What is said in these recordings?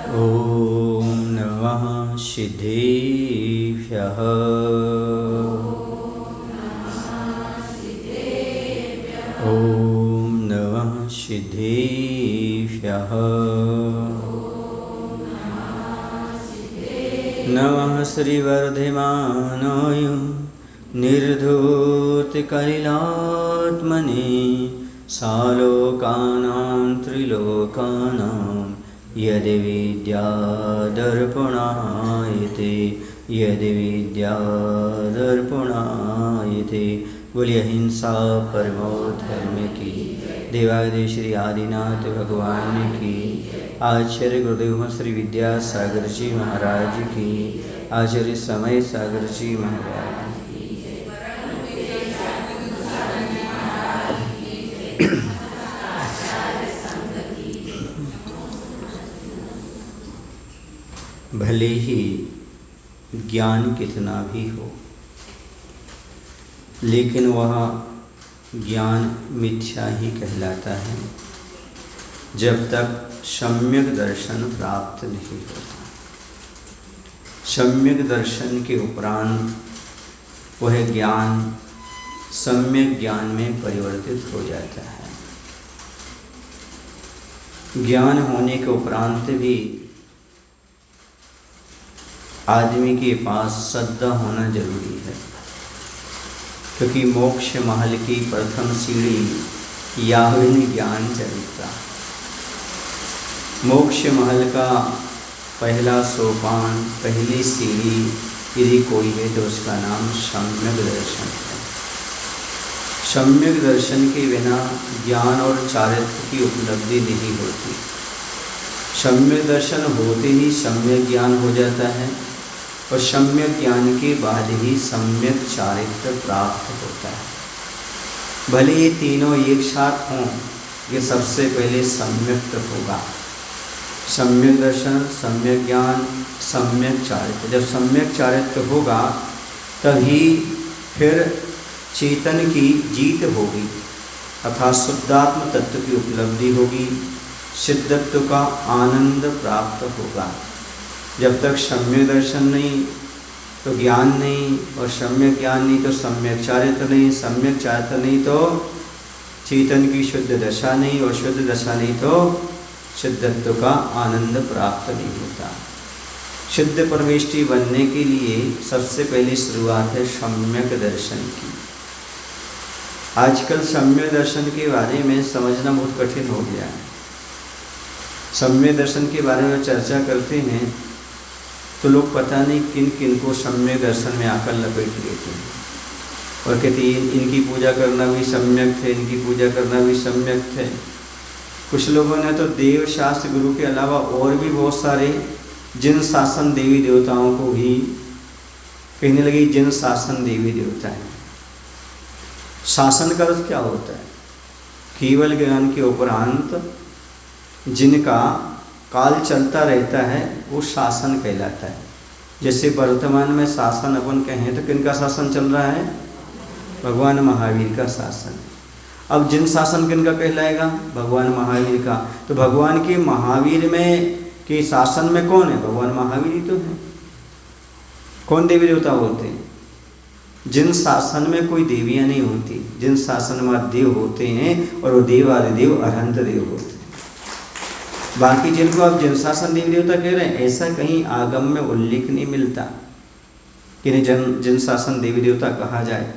ॐ नमः सिद्धेभ्यः। ॐ नमः सिद्धेभ्यः। नमः श्रीवर्धमानाय निर्धूतकलिलात्मने सालोकानां त्रिलोकानां यदि विद्यादर्पणायते यदि विद्यादर्पणायते। बोलिए हिंसा परमो धर्म की। देवादेव श्री आदिनाथ भगवान की। आचार्य गुरुदेव श्री विद्यासागर जी महाराज की। आचार्य समय सागर जी महाराज की। भले ही ज्ञान कितना भी हो, लेकिन वह ज्ञान मिथ्या ही कहलाता है जब तक सम्यक दर्शन प्राप्त नहीं होता। सम्यक दर्शन के उपरांत वह ज्ञान सम्यक ज्ञान में परिवर्तित हो जाता है। ज्ञान होने के उपरांत भी आदमी के पास श्रद्धा होना जरूरी है, क्योंकि मोक्ष महल की प्रथम सीढ़ी याविन ज्ञान चरित्रा। मोक्ष महल का पहला सोपान, पहली सीढ़ी यदि कोई है तो उसका नाम सम्यक दर्शन है। सम्यक दर्शन के बिना ज्ञान और चारित्र की उपलब्धि नहीं होती। सम्यक दर्शन होते ही सम्यक ज्ञान हो जाता है और सम्यक ज्ञान के बाद ही सम्यक चारित्र प्राप्त होता है। भले ये तीनों एक साथ हों, ये सबसे पहले सम्यक होगा। सम्यक दर्शन, सम्यक ज्ञान, सम्यक चारित्र। जब सम्यक चारित्र होगा तभी फिर चेतन की जीत होगी, अर्थात शुद्धात्म तत्व की उपलब्धि होगी, सिद्धत्व का आनंद प्राप्त होगा। जब तक सम्यक दर्शन नहीं तो ज्ञान नहीं, और सम्यक ज्ञान नहीं तो सम्यक चारित्र नहीं, सम्यक चारित्र नहीं तो चेतन की शुद्ध दशा नहीं, और शुद्ध दशा नहीं तो सिद्धत्व का आनंद प्राप्त नहीं होता। शुद्ध परमेष्ठी बनने के लिए सबसे पहली शुरुआत है सम्यक दर्शन की। आजकल सम्यक दर्शन के बारे में समझना बहुत कठिन हो गया है। सम्यक दर्शन के बारे में चर्चा करते हैं तो लोग पता नहीं किन किन को सम्यक दर्शन में आकर लपेट लेते हैं और कहते हैं इनकी पूजा करना भी सम्यक थे, इनकी पूजा करना भी सम्यक थे। कुछ लोगों ने तो देव शास्त्र गुरु के अलावा और भी बहुत सारे जिन शासन देवी देवताओं को भी कहने लगे जिन शासन देवी देवता है। शासन का अर्थ क्या होता है? केवल ज्ञान के उपरांत जिनका काल चलता रहता है वो शासन कहलाता है। जैसे वर्तमान में शासन अपन कहें तो किनका शासन चल रहा है? भगवान महावीर का शासन। अब जिन शासन किनका कहलाएगा? भगवान महावीर का। तो भगवान के महावीर में के शासन में कौन है? भगवान महावीर ही तो है। कौन देवी देवता बोलते हैं? जिन शासन में कोई देवियाँ नहीं होती, जिन शासन में देव होते हैं और वो देवादिदेव अनंत देव होते हैं। बाकी जिनको आप जिन शासन देवी देवता कह रहे हैं, ऐसा कहीं आगम में उल्लेख नहीं मिलता कि जिन शासन देवी देवता कहा जाए।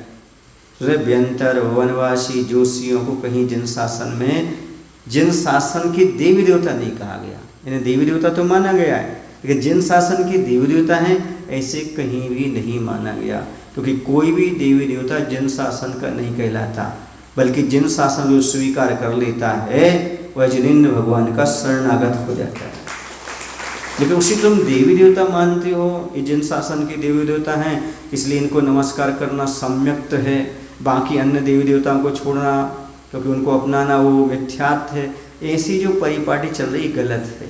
व्यंतर वनवासी जोशियों को कहीं जिन शासन में जिन शासन के देवी देवता नहीं कहा गया। इन्हें देवी देवता तो माना गया है, लेकिन जिन शासन के देवी देवता हैं ऐसे कहीं भी नहीं माना गया, क्योंकि कोई भी देवी देवता जिन शासन का नहीं कहलाता, बल्कि जिन शासन जो स्वीकार कर लेता है वह जिनेन्द्र भगवान का शरणागत हो जाता है। लेकिन उसी तुम देवी देवता मानते हो, ये जिन शासन के देवी देवता हैं इसलिए इनको नमस्कार करना सम्यक्त है, बाकी अन्य देवी देवताओं को छोड़ना क्योंकि उनको अपनाना वो मिथ्यात्व है। ऐसी जो परिपाटी चल रही गलत है,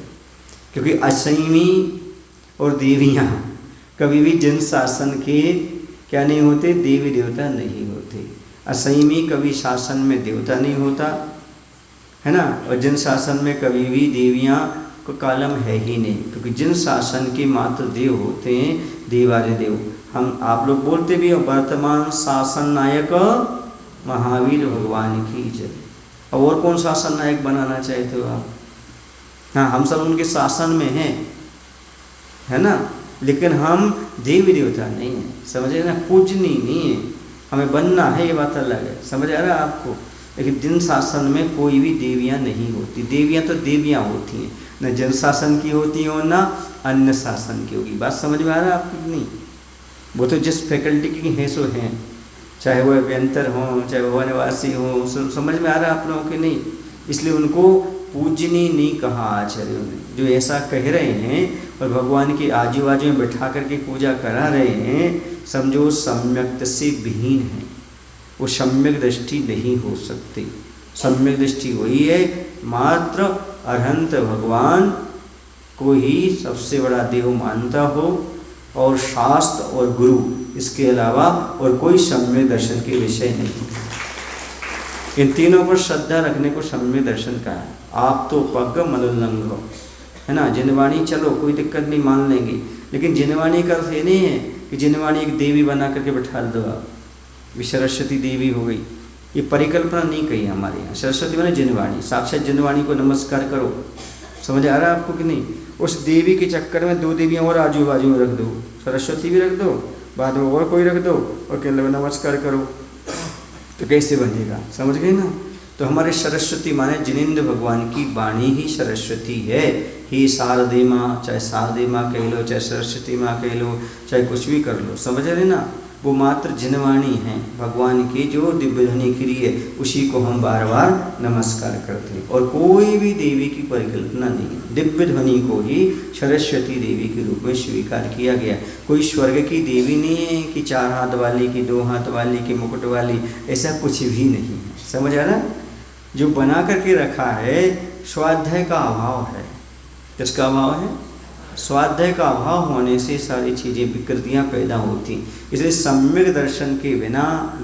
क्योंकि असंयमी और देवियाँ कभी भी जिन शासन के क्या नहीं होते? देवी देवता नहीं होते। असंयमी कभी शासन में देवता नहीं होता है ना, और जिन शासन में कभी भी देवियाँ कोई कालम है ही नहीं, क्योंकि जिन शासन के मात्र देव होते हैं देवाधिदेव। हम आप लोग बोलते भी हो वर्तमान शासन नायक महावीर भगवान की जय। और कौन शासन नायक बनाना चाहते हो आप? हाँ, हम सब उनके शासन में हैं, है ना, लेकिन हम देवी देवता नहीं हैं, समझे ना, पूजनी नहीं है, हमें बनना है, ये बात अलग है, समझ आ रहा है आपको। लेकिन जिन शासन में कोई भी देवियाँ नहीं होती, देवियाँ तो देवियाँ होती हैं, न जन शासन की होती हैं और ना अन्य शासन की होगी। बात समझ में आ रहा है आपको नहीं? वो तो जिस फैकल्टी की हैं सो हैं, चाहे वो अभ्यंतर हों, चाहे वो वनवासी हों, समझ में आ रहा है आप लोगों के नहीं? इसलिए उनको पूजनी नहीं कहा आचार्यों ने। जो ऐसा कह रहे हैं और भगवान के आजू बाजू में बैठा करके पूजा करा रहे हैं, समझो सम्यक से विहीन है, वो सम्यक दृष्टि नहीं हो सकती। सम्यक दृष्टि वही है मात्र अरहंत भगवान को ही सबसे बड़ा देव मानता हो, और शास्त्र और गुरु, इसके अलावा और कोई सम्यक दर्शन के विषय नहीं। इन तीनों पर श्रद्धा रखने को सम्यक दर्शन कहा है। आप तो पग मनोल्लंघ हो, है ना, जिनवाणी चलो कोई दिक्कत नहीं, मान लेंगे, लेकिन जिनवाणी का अर्थ ये नहीं है कि जिनवाणी एक देवी बना करके बैठा दो आप, भी सरस्वती देवी हो गई, ये परिकल्पना नहीं कही हमारे यहाँ। सरस्वती माने जिनवाणी, साक्षात जिनवाणी को नमस्कार करो। समझ आ रहा है आपको कि नहीं? उस देवी के चक्कर में दो देवियाँ और आजू बाजू में रख दो, सरस्वती भी रख दो, बाद में और कोई रख दो, और केवल नमस्कार करो, तो कैसे बनेगा? समझ गए ना? तो हमारे सरस्वती माने जिनेंद्र भगवान की वाणी ही सरस्वती है। ही शारदे माँ, चाहे शारदे माँ कह लो, चाहे सरस्वती माँ कह लो, चाहे कुछ भी कर लो, समझ रहे ना, वो मात्र जिनवाणी है भगवान की, जो दिव्य ध्वनि खिरी है, उसी को हम बार बार नमस्कार करते हैं। और कोई भी देवी की परिकल्पना नहीं है, दिव्य ध्वनि को ही सरस्वती देवी के रूप में स्वीकार किया गया। कोई स्वर्ग की देवी नहीं है कि 4 हाथ वाली, की 2 हाथ वाली, की मुकुट वाली, ऐसा कुछ भी नहीं है। समझ आ रहा? जो बना करके रखा है स्वाध्याय का अभाव है। किसका अभाव है? स्वाध्याय का अभाव होने से सारी चीज़ें विकृतियाँ पैदा होती। इसलिए सम्यक दर्शन के बिना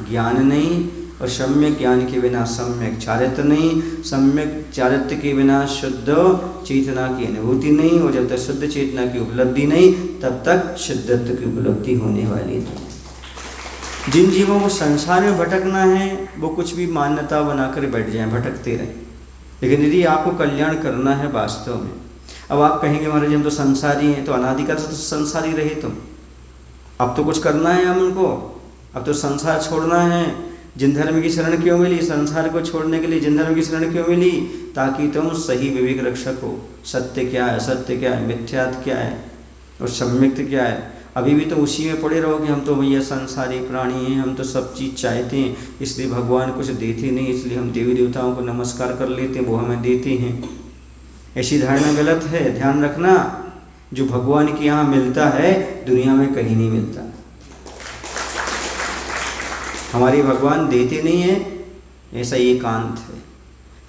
ज्ञान नहीं, और सम्यक ज्ञान के बिना सम्यक चारित्र नहीं, सम्यक चारित्र के बिना शुद्ध चेतना की अनुभूति नहीं, और जब तक शुद्ध चेतना की उपलब्धि नहीं, तब तक शुद्धत्व की उपलब्धि होने वाली नहीं। जिन जीवों को संसार में भटकना है वो कुछ भी मान्यता बनाकर बैठ जाएं, भटकते रहें। लेकिन यदि आपको कल्याण करना है वास्तव में, अब आप कहेंगे महाराज हम तो संसारी हैं, तो अनादिकाल से तो संसारी रहे तुम, अब तो कुछ करना है हम उनको, अब तो संसार छोड़ना है। जिन धर्म की शरण क्यों मिली? संसार को छोड़ने के लिए जिन धर्म की शरण क्यों मिली? ताकि तुम सही विवेक रक्षक हो। सत्य क्या है, असत्य क्या है, मिथ्यात्व क्या है और सम्यक्त क्या है। अभी भी तो उसी में पड़े रहो कि हम तो भैया संसारी प्राणी हैं, हम तो सब चीज़ चाहते हैं, इसलिए भगवान कुछ देते नहीं, इसलिए हम देवी देवताओं को नमस्कार कर लेते हैं, वो हमें देते हैं। ऐसी धारणा गलत है, ध्यान रखना। जो भगवान के यहाँ मिलता है दुनिया में कहीं नहीं मिलता। हमारे भगवान देते नहीं है, ऐसा एकांत है।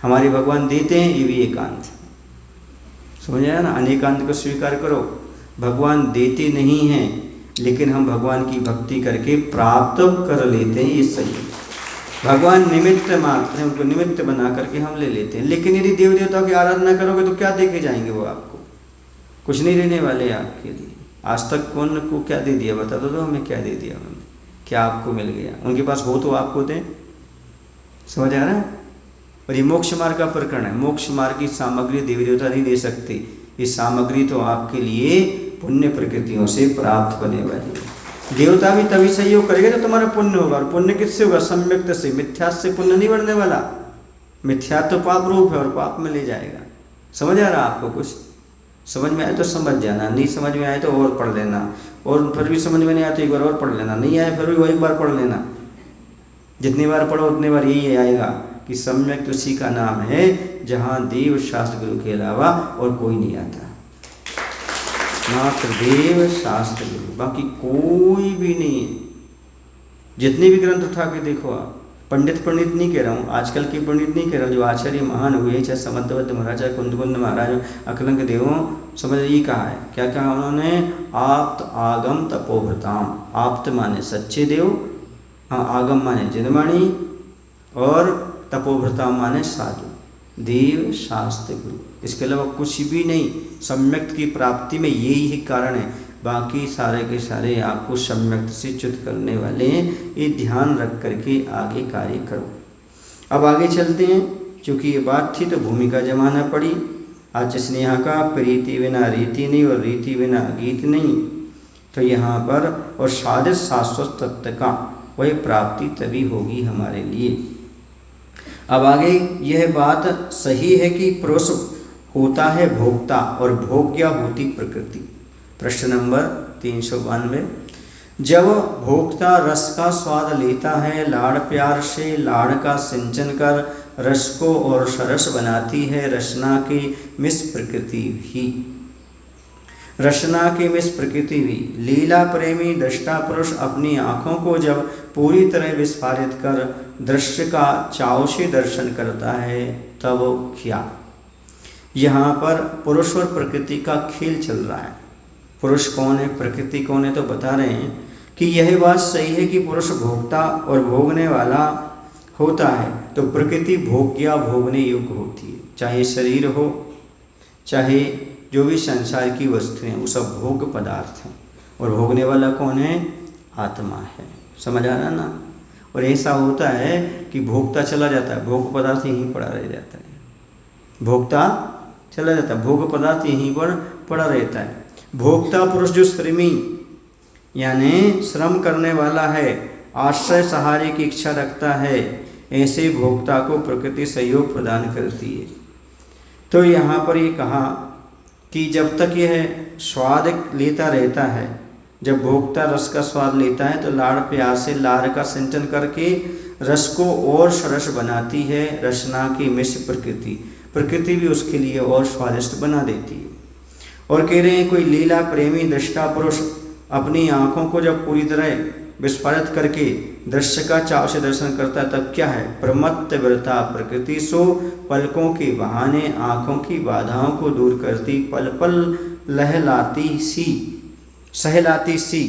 हमारे भगवान देते हैं, ये भी एकांत है। समझ आया ना? अनेकांत को स्वीकार करो। भगवान देते नहीं हैं, लेकिन हम भगवान की भक्ति करके प्राप्त कर लेते हैं, ये सही है। भगवान निमित्त मात्र हैं, उनको निमित्त बना करके हम ले लेते हैं। लेकिन यदि देव देवताओं की आराधना करोगे तो क्या देके जाएंगे? वो आपको कुछ नहीं देने वाले आपके लिए। आज तक कौन को क्या दे दिया? बता दो हमें, क्या दे दिया उन्होंने, क्या आपको मिल गया? उनके पास हो तो आपको दें। समझ आ रहा है? और ये मोक्ष मार्ग का प्रकरण है। मोक्ष मार्ग की सामग्री देवी देवता नहीं दे सकते। ये सामग्री तो आपके लिए पुण्य प्रकृतियों से प्राप्त होने वाली है। देवता भी तभी सहयोग करेगा जब तुम्हारा पुण्य होगा। और पुण्य किससे होगा? सम्यक्त से। मिथ्या से पुण्य नहीं बढ़ने वाला। मिथ्या तो पाप रूप है और पाप में ले जाएगा। समझ आ रहा आपको? कुछ समझ में आए तो समझ जाना, नहीं समझ में आए तो और पढ़ लेना, और फिर भी समझ में नहीं आया तो एक बार और पढ़ लेना, नहीं आए फिर भी वही बार पढ़ लेना। जितनी बार पढ़ो उतनी बार यही आएगा कि सम्यक उसी का नाम है जहाँ देव शास्त्र गुरु के अलावा और कोई नहीं आता। मात्र देव शास्त्र गुरु, बाकी कोई भी नहीं है। जितने भी ग्रंथ उठा के देखो आप, पंडित नहीं कह रहा हूँ, आजकल के पंडित नहीं कह रहा हूँ, जो आचार्य महान हुए, चाहे समंतवत महाराज, चाहे कुंदकुंद महाराज, अकलंक देवों, समझ ये कहा है। क्या कहा उन्होंने? आप्त आगम तपोभृताम। आप्त माने सच्चे देव, हाँ, आगम माने जिनवाणी, और तपोभृताम माने साधु, देव शास्त्र गुरु। इसके अलावा कुछ भी नहीं। सम्यक्त की प्राप्ति में यही ही कारण है। बाकी सारे के सारे आपको सम्यक्त से च्युत करने वाले हैं। ये ध्यान रख करके आगे कार्य करो। अब आगे चलते हैं। चूँकि ये बात थी तो भूमिका जमाना पड़ी। आज स्नेहा का प्रीति बिना रीति नहीं और रीति बिना गीत नहीं, तो यहाँ पर और शादित शाश्वत तत्व का वही प्राप्ति तभी होगी हमारे लिए। अब आगे यह बात सही है कि पुरुष होता है भोक्ता और भोग्या होती प्रकृति। प्रश्न नंबर 392। जब भोक्ता रस का स्वाद लेता है, लाड़ प्यार से लाड़ का सिंचन कर रस को और सरस बनाती है रचना की मिस प्रकृति भी। रचना की मिस प्रकृति भी लीला प्रेमी दृष्टा पुरुष अपनी आँखों को जब पूरी तरह विस्फारित कर दृश्य का चाव से दर्शन करता है तब क्या। यहाँ पर पुरुष और प्रकृति का खेल चल रहा है। पुरुष कौन है, प्रकृति कौन है, तो बता रहे हैं कि यह बात सही है कि पुरुष भोक्ता और भोगने वाला होता है, तो प्रकृति भोग्या भोगने योग्य होती है। चाहे शरीर हो, चाहे जो भी संसार की वस्तुएं, वो सब भोग पदार्थ हैं। और भोगने वाला कौन है, आत्मा है। समझ आ रहा ना। और ऐसा होता है कि भोगता चला जाता है, भोग पदार्थ यहीं पड़ा रह जाता है। भोगता चला जाता है, भोग पदार्थ यहीं पर पड़ा रहता है। भोक्ता पुरुष जो श्रमी यानी श्रम करने वाला है, आश्रय सहारे की इच्छा रखता है, ऐसे भोक्ता को प्रकृति सहयोग प्रदान करती है। तो यहाँ पर ये कहा कि जब तक यह स्वाद लेता रहता है, जब भोक्ता रस का स्वाद लेता है तो लाड़ प्यार से लाड़ का सिंचन करके रस को और सरस बनाती है रचना की मिश्र प्रकृति। प्रकृति भी उसके लिए और स्वादिष्ट बना देती है। और कह रहे हैं कोई लीला प्रेमी दृष्टा पुरुष अपनी आँखों को जब पूरी तरह विस्फारित करके दृश्य का चाव से दर्शन करता है तब क्या है, प्रमत्त व्रता प्रकृति सो पलकों के बहाने आँखों की बाधाओं को दूर करती पल पल लहलाती सी सहलाती सी।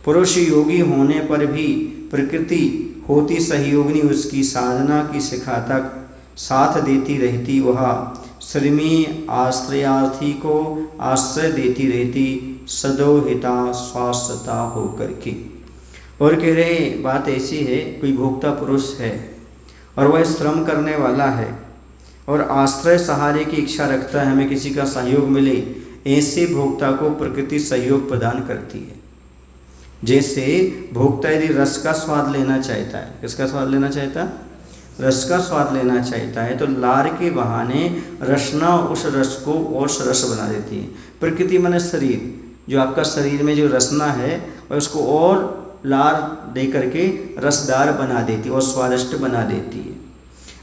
पुरुष योगी होने पर भी प्रकृति होती सहयोगिनी उसकी साधना की शिखा तक साथ देती रहती। वह श्रमी आश्रयार्थी को आश्रय देती रहती सदोहिता स्वास्थता होकर के। और कह रहे बात ऐसी है, कोई भोक्ता पुरुष है और वह श्रम करने वाला है और आश्रय सहारे की इच्छा रखता है, हमें किसी का सहयोग मिले, ऐसे भोक्ता को प्रकृति सहयोग प्रदान करती है। जैसे भोक्ता यदि रस का स्वाद लेना चाहता है, किसका स्वाद लेना चाहता है, रस का स्वाद लेना चाहता है, तो लार के बहाने रसना उस रस को और सरस बना देती है। प्रकृति माने शरीर, जो आपका शरीर में जो रसना है और उसको और लार दे करके रसदार बना देती है और स्वादिष्ट बना देती है।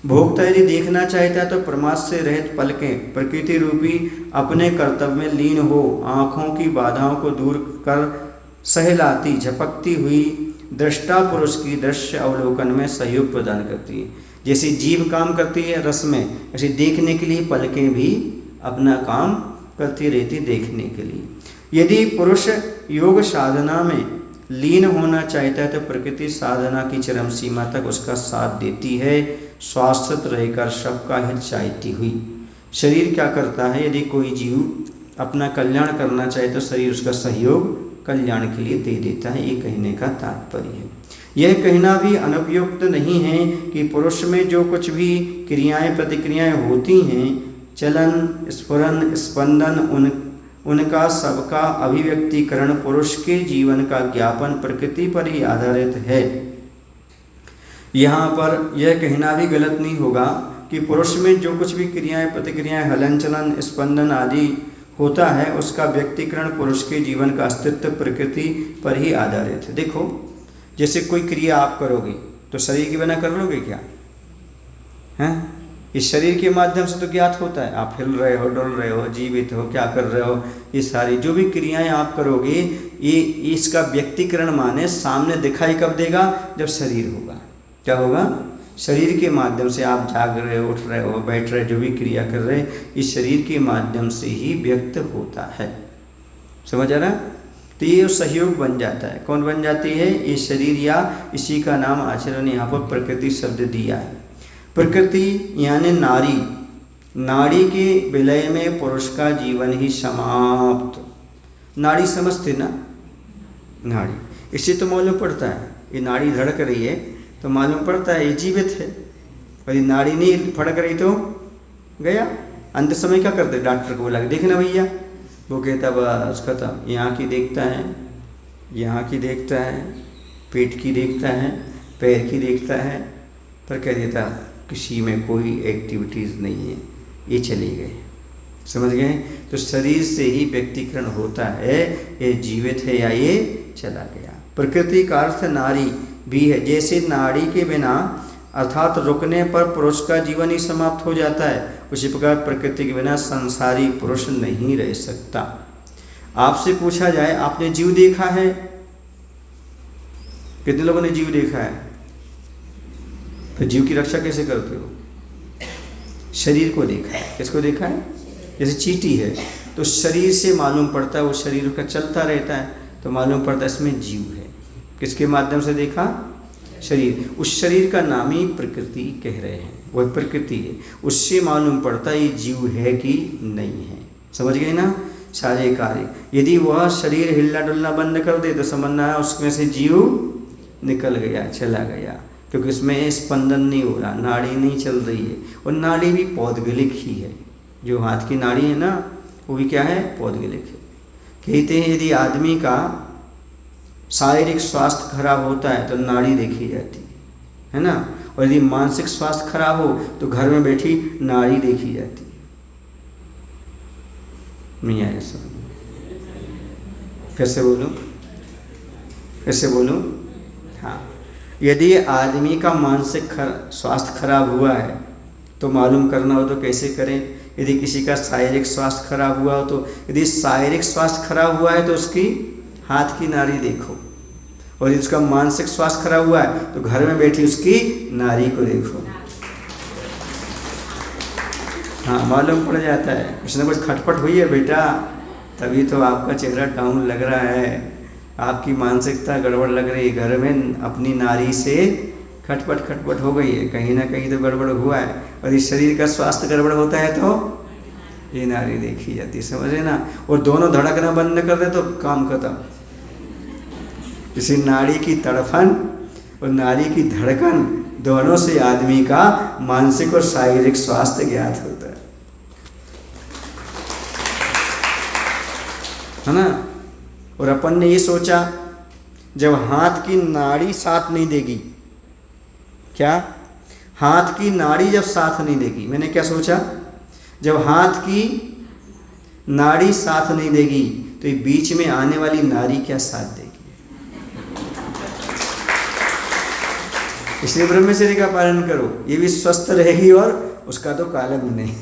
भोक्ता यदि देखना चाहता है तो प्रमाद से रहित पलकें प्रकृति रूपी अपने कर्तव्य में लीन हो आँखों की बाधाओं को दूर कर सहलाती झपकती हुई दृष्टा पुरुष की दृश्य अवलोकन में सहयोग प्रदान करती है। जैसे जीभ काम करती है रस में, ऐसे देखने के लिए पलकें भी अपना काम करती रहती देखने के लिए। यदि पुरुष योग साधना में लीन होना चाहता है तो प्रकृति साधना की चरम सीमा तक उसका साथ देती है, स्वास्थ्य रहकर सबका हित चाहती हुई। शरीर क्या करता है, यदि कोई जीव अपना कल्याण करना चाहे तो शरीर उसका सहयोग कल्याण के लिए दे देता है, ये कहने का तात्पर्य है। यह कहना भी अनुपयुक्त नहीं है कि पुरुष में जो कुछ भी क्रियाएं प्रतिक्रियाएं होती हैं, चलन स्फुरन स्पंदन उनका सबका अभिव्यक्तिकरण पुरुष के जीवन का ज्ञापन प्रकृति पर ही आधारित है। यहाँ पर यह कहना भी गलत नहीं होगा कि पुरुष में जो कुछ भी क्रियाएं प्रतिक्रियाएं हलन चलन स्पंदन आदि होता है उसका व्यक्तिकरण पुरुष के जीवन का अस्तित्व प्रकृति पर ही आधारित है। देखो जैसे कोई क्रिया आप करोगे तो शरीर के बिना कर लोगे क्या, हैं? इस शरीर के माध्यम से तो ज्ञात होता है, आप हिल रहे हो, डुल रहे हो, जीवित हो, क्या कर रहे हो, ये सारी जो भी क्रियाएं आप करोगे ये इसका व्यक्तिकरण माने सामने दिखाई कब देगा, जब शरीर होगा। क्या होगा, शरीर के माध्यम से आप जाग रहे हो, उठ रहे हो, बैठ रहे, जो भी क्रिया कर रहे इस शरीर के माध्यम से ही व्यक्त होता है। समझ आ रहा है? तो ये सहयोग बन जाता है। कौन बन जाती है, ये शरीर या इसी का नाम आचरण यहाँ पर प्रकृति शब्द दिया है। प्रकृति यानी नारी, नाड़ी के विलय में पुरुष का जीवन ही समाप्त। नाड़ी समझते ना, नाड़ी, इससे तो मालूम पड़ता है ये नाड़ी धड़क रही है तो मालूम पड़ता है ये जीवित है, और ये नाड़ी नहीं फड़क रही तो गया। अंत समय क्या करते, डॉक्टर को बुला के देखना भैया, वो कहता बस खत्म, यहाँ की देखता है, यहाँ की देखता है, पेट की देखता है, पैर की देखता है, पर कह देता किसी में कोई एक्टिविटीज़ नहीं है, ये चले गए। समझ गए? तो शरीर से ही व्यक्तिकरण होता है, ये जीवित है या ये चला गया। प्रकृति का अर्थ नारी भी है। जैसे नाड़ी के बिना अर्थात रुकने पर पुरुष का जीवन ही समाप्त हो जाता है, उसी प्रकार प्रकृति के बिना संसारी पुरुष नहीं रह सकता। आपसे पूछा जाए आपने जीव देखा है? कितने लोगों ने जीव देखा है? तो जीव की रक्षा कैसे करते हो? शरीर को देखा है। किसको देखा है? जैसे चींटी है तो शरीर से मालूम पड़ता है, वो शरीर का चलता रहता है तो मालूम पड़ता है इसमें जीव है। किसके माध्यम से देखा? शरीर। उस शरीर का नाम ही प्रकृति कह रहे हैं, वह प्रकृति है, उससे मालूम पड़ता है ये जीव है कि नहीं है। समझ गए ना? सारे कार्य, यदि वह शरीर हिलना डुलना बंद कर दे तो समझना है उसमें से जीव निकल गया, चला गया, क्योंकि उसमें स्पंदन नहीं हो रहा, नाड़ी नहीं चल रही है। और नाड़ी भी पौद्गलिक ही है, जो हाथ की नाड़ी है ना वो भी क्या है? पौद्गलिक है। कहते हैं यदि आदमी का शारीरिक स्वास्थ्य खराब होता है तो नाड़ी देखी जाती है ना, और यदि मानसिक स्वास्थ्य खराब हो तो घर में बैठी नाड़ी देखी जाती है। नहीं आया समझ? कैसे बोलूं? कैसे बोलूं? हाँ, यदि आदमी का मानसिक स्वास्थ्य खराब हुआ है तो मालूम करना हो तो कैसे करें? यदि किसी का शारीरिक स्वास्थ्य खराब हुआ हो तो, यदि शारीरिक स्वास्थ्य खराब हुआ है तो उसकी हाथ की नाड़ी देखो, और यदि उसका मानसिक स्वास्थ्य खराब हुआ है तो घर में बैठी उसकी नाड़ी को देखो। हाँ, मालूम पड़ जाता है कुछ ना कुछ खटपट हुई है बेटा, तभी तो आपका चेहरा डाउन लग रहा है, आपकी मानसिकता गड़बड़ लग रही है, घर में अपनी नाड़ी से खटपट हो गई है, कहीं ना कहीं तो गड़बड़ हुआ है। और इस शरीर का स्वास्थ्य गड़बड़ होता है तो ये नाड़ी देखी जाती, समझे ना? और दोनों धड़कना बंद कर दे तो काम खत्म। इसी नाड़ी की तड़फन और नाड़ी की धड़कन दोनों से आदमी का मानसिक और शारीरिक स्वास्थ्य ज्ञात होता है ना? और अपन ने ये सोचा जब हाथ की नाड़ी साथ नहीं देगी, क्या हाथ की नाड़ी जब साथ नहीं देगी, मैंने क्या सोचा? जब हाथ की नाड़ी साथ नहीं देगी तो ये बीच में आने वाली नाड़ी क्या साथ देगी? इसलिए ब्रह्मचर्य का पालन करो, ये भी स्वस्थ रहेगी और उसका तो कालम नहीं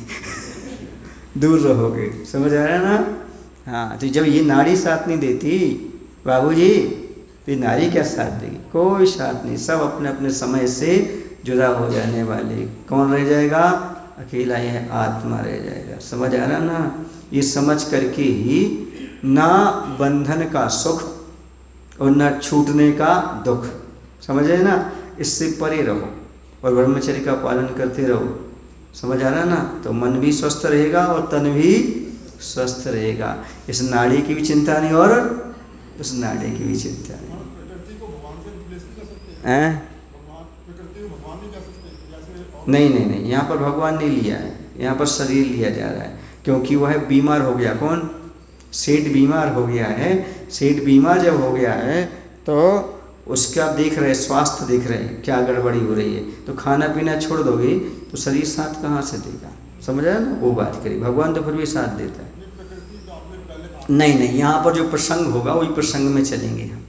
दूर रहोगे। समझ आ रहा है ना? हाँ, तो जब ये नाड़ी साथ नहीं देती बाबूजी तो ये नाड़ी क्या साथ देगी? कोई साथ नहीं, सब अपने अपने समय से जुदा हो जाने वाले। कौन रह जाएगा? अकेला यह आत्मा रह जाएगा। समझ आ रहा ना? ये समझ करके ही ना बंधन का सुख और ना छूटने का दुख, समझे ना? इससे परे रहो और ब्रह्मचर्य का पालन करते रहो। समझ आ रहा ना? तो मन भी स्वस्थ रहेगा और तन भी स्वस्थ रहेगा। इस नाड़ी की भी चिंता नहीं और उस नाड़ी की भी चिंता नहीं। नहीं, यहाँ पर भगवान नहीं लिया है, यहाँ पर शरीर लिया जा रहा है, क्योंकि वह बीमार हो गया। कौन? सेठ बीमार हो गया है। सेठ बीमार जब हो गया है तो उसका देख रहे, स्वास्थ्य देख रहे हैं क्या गड़बड़ी हो रही है, तो खाना पीना छोड़ दोगे तो शरीर साथ कहाँ से देगा? समझ आया ना? वो बात करी। भगवान तो फिर भी साथ देता है। नहीं, यहाँ पर जो प्रसंग होगा वही प्रसंग में चलेंगे हम।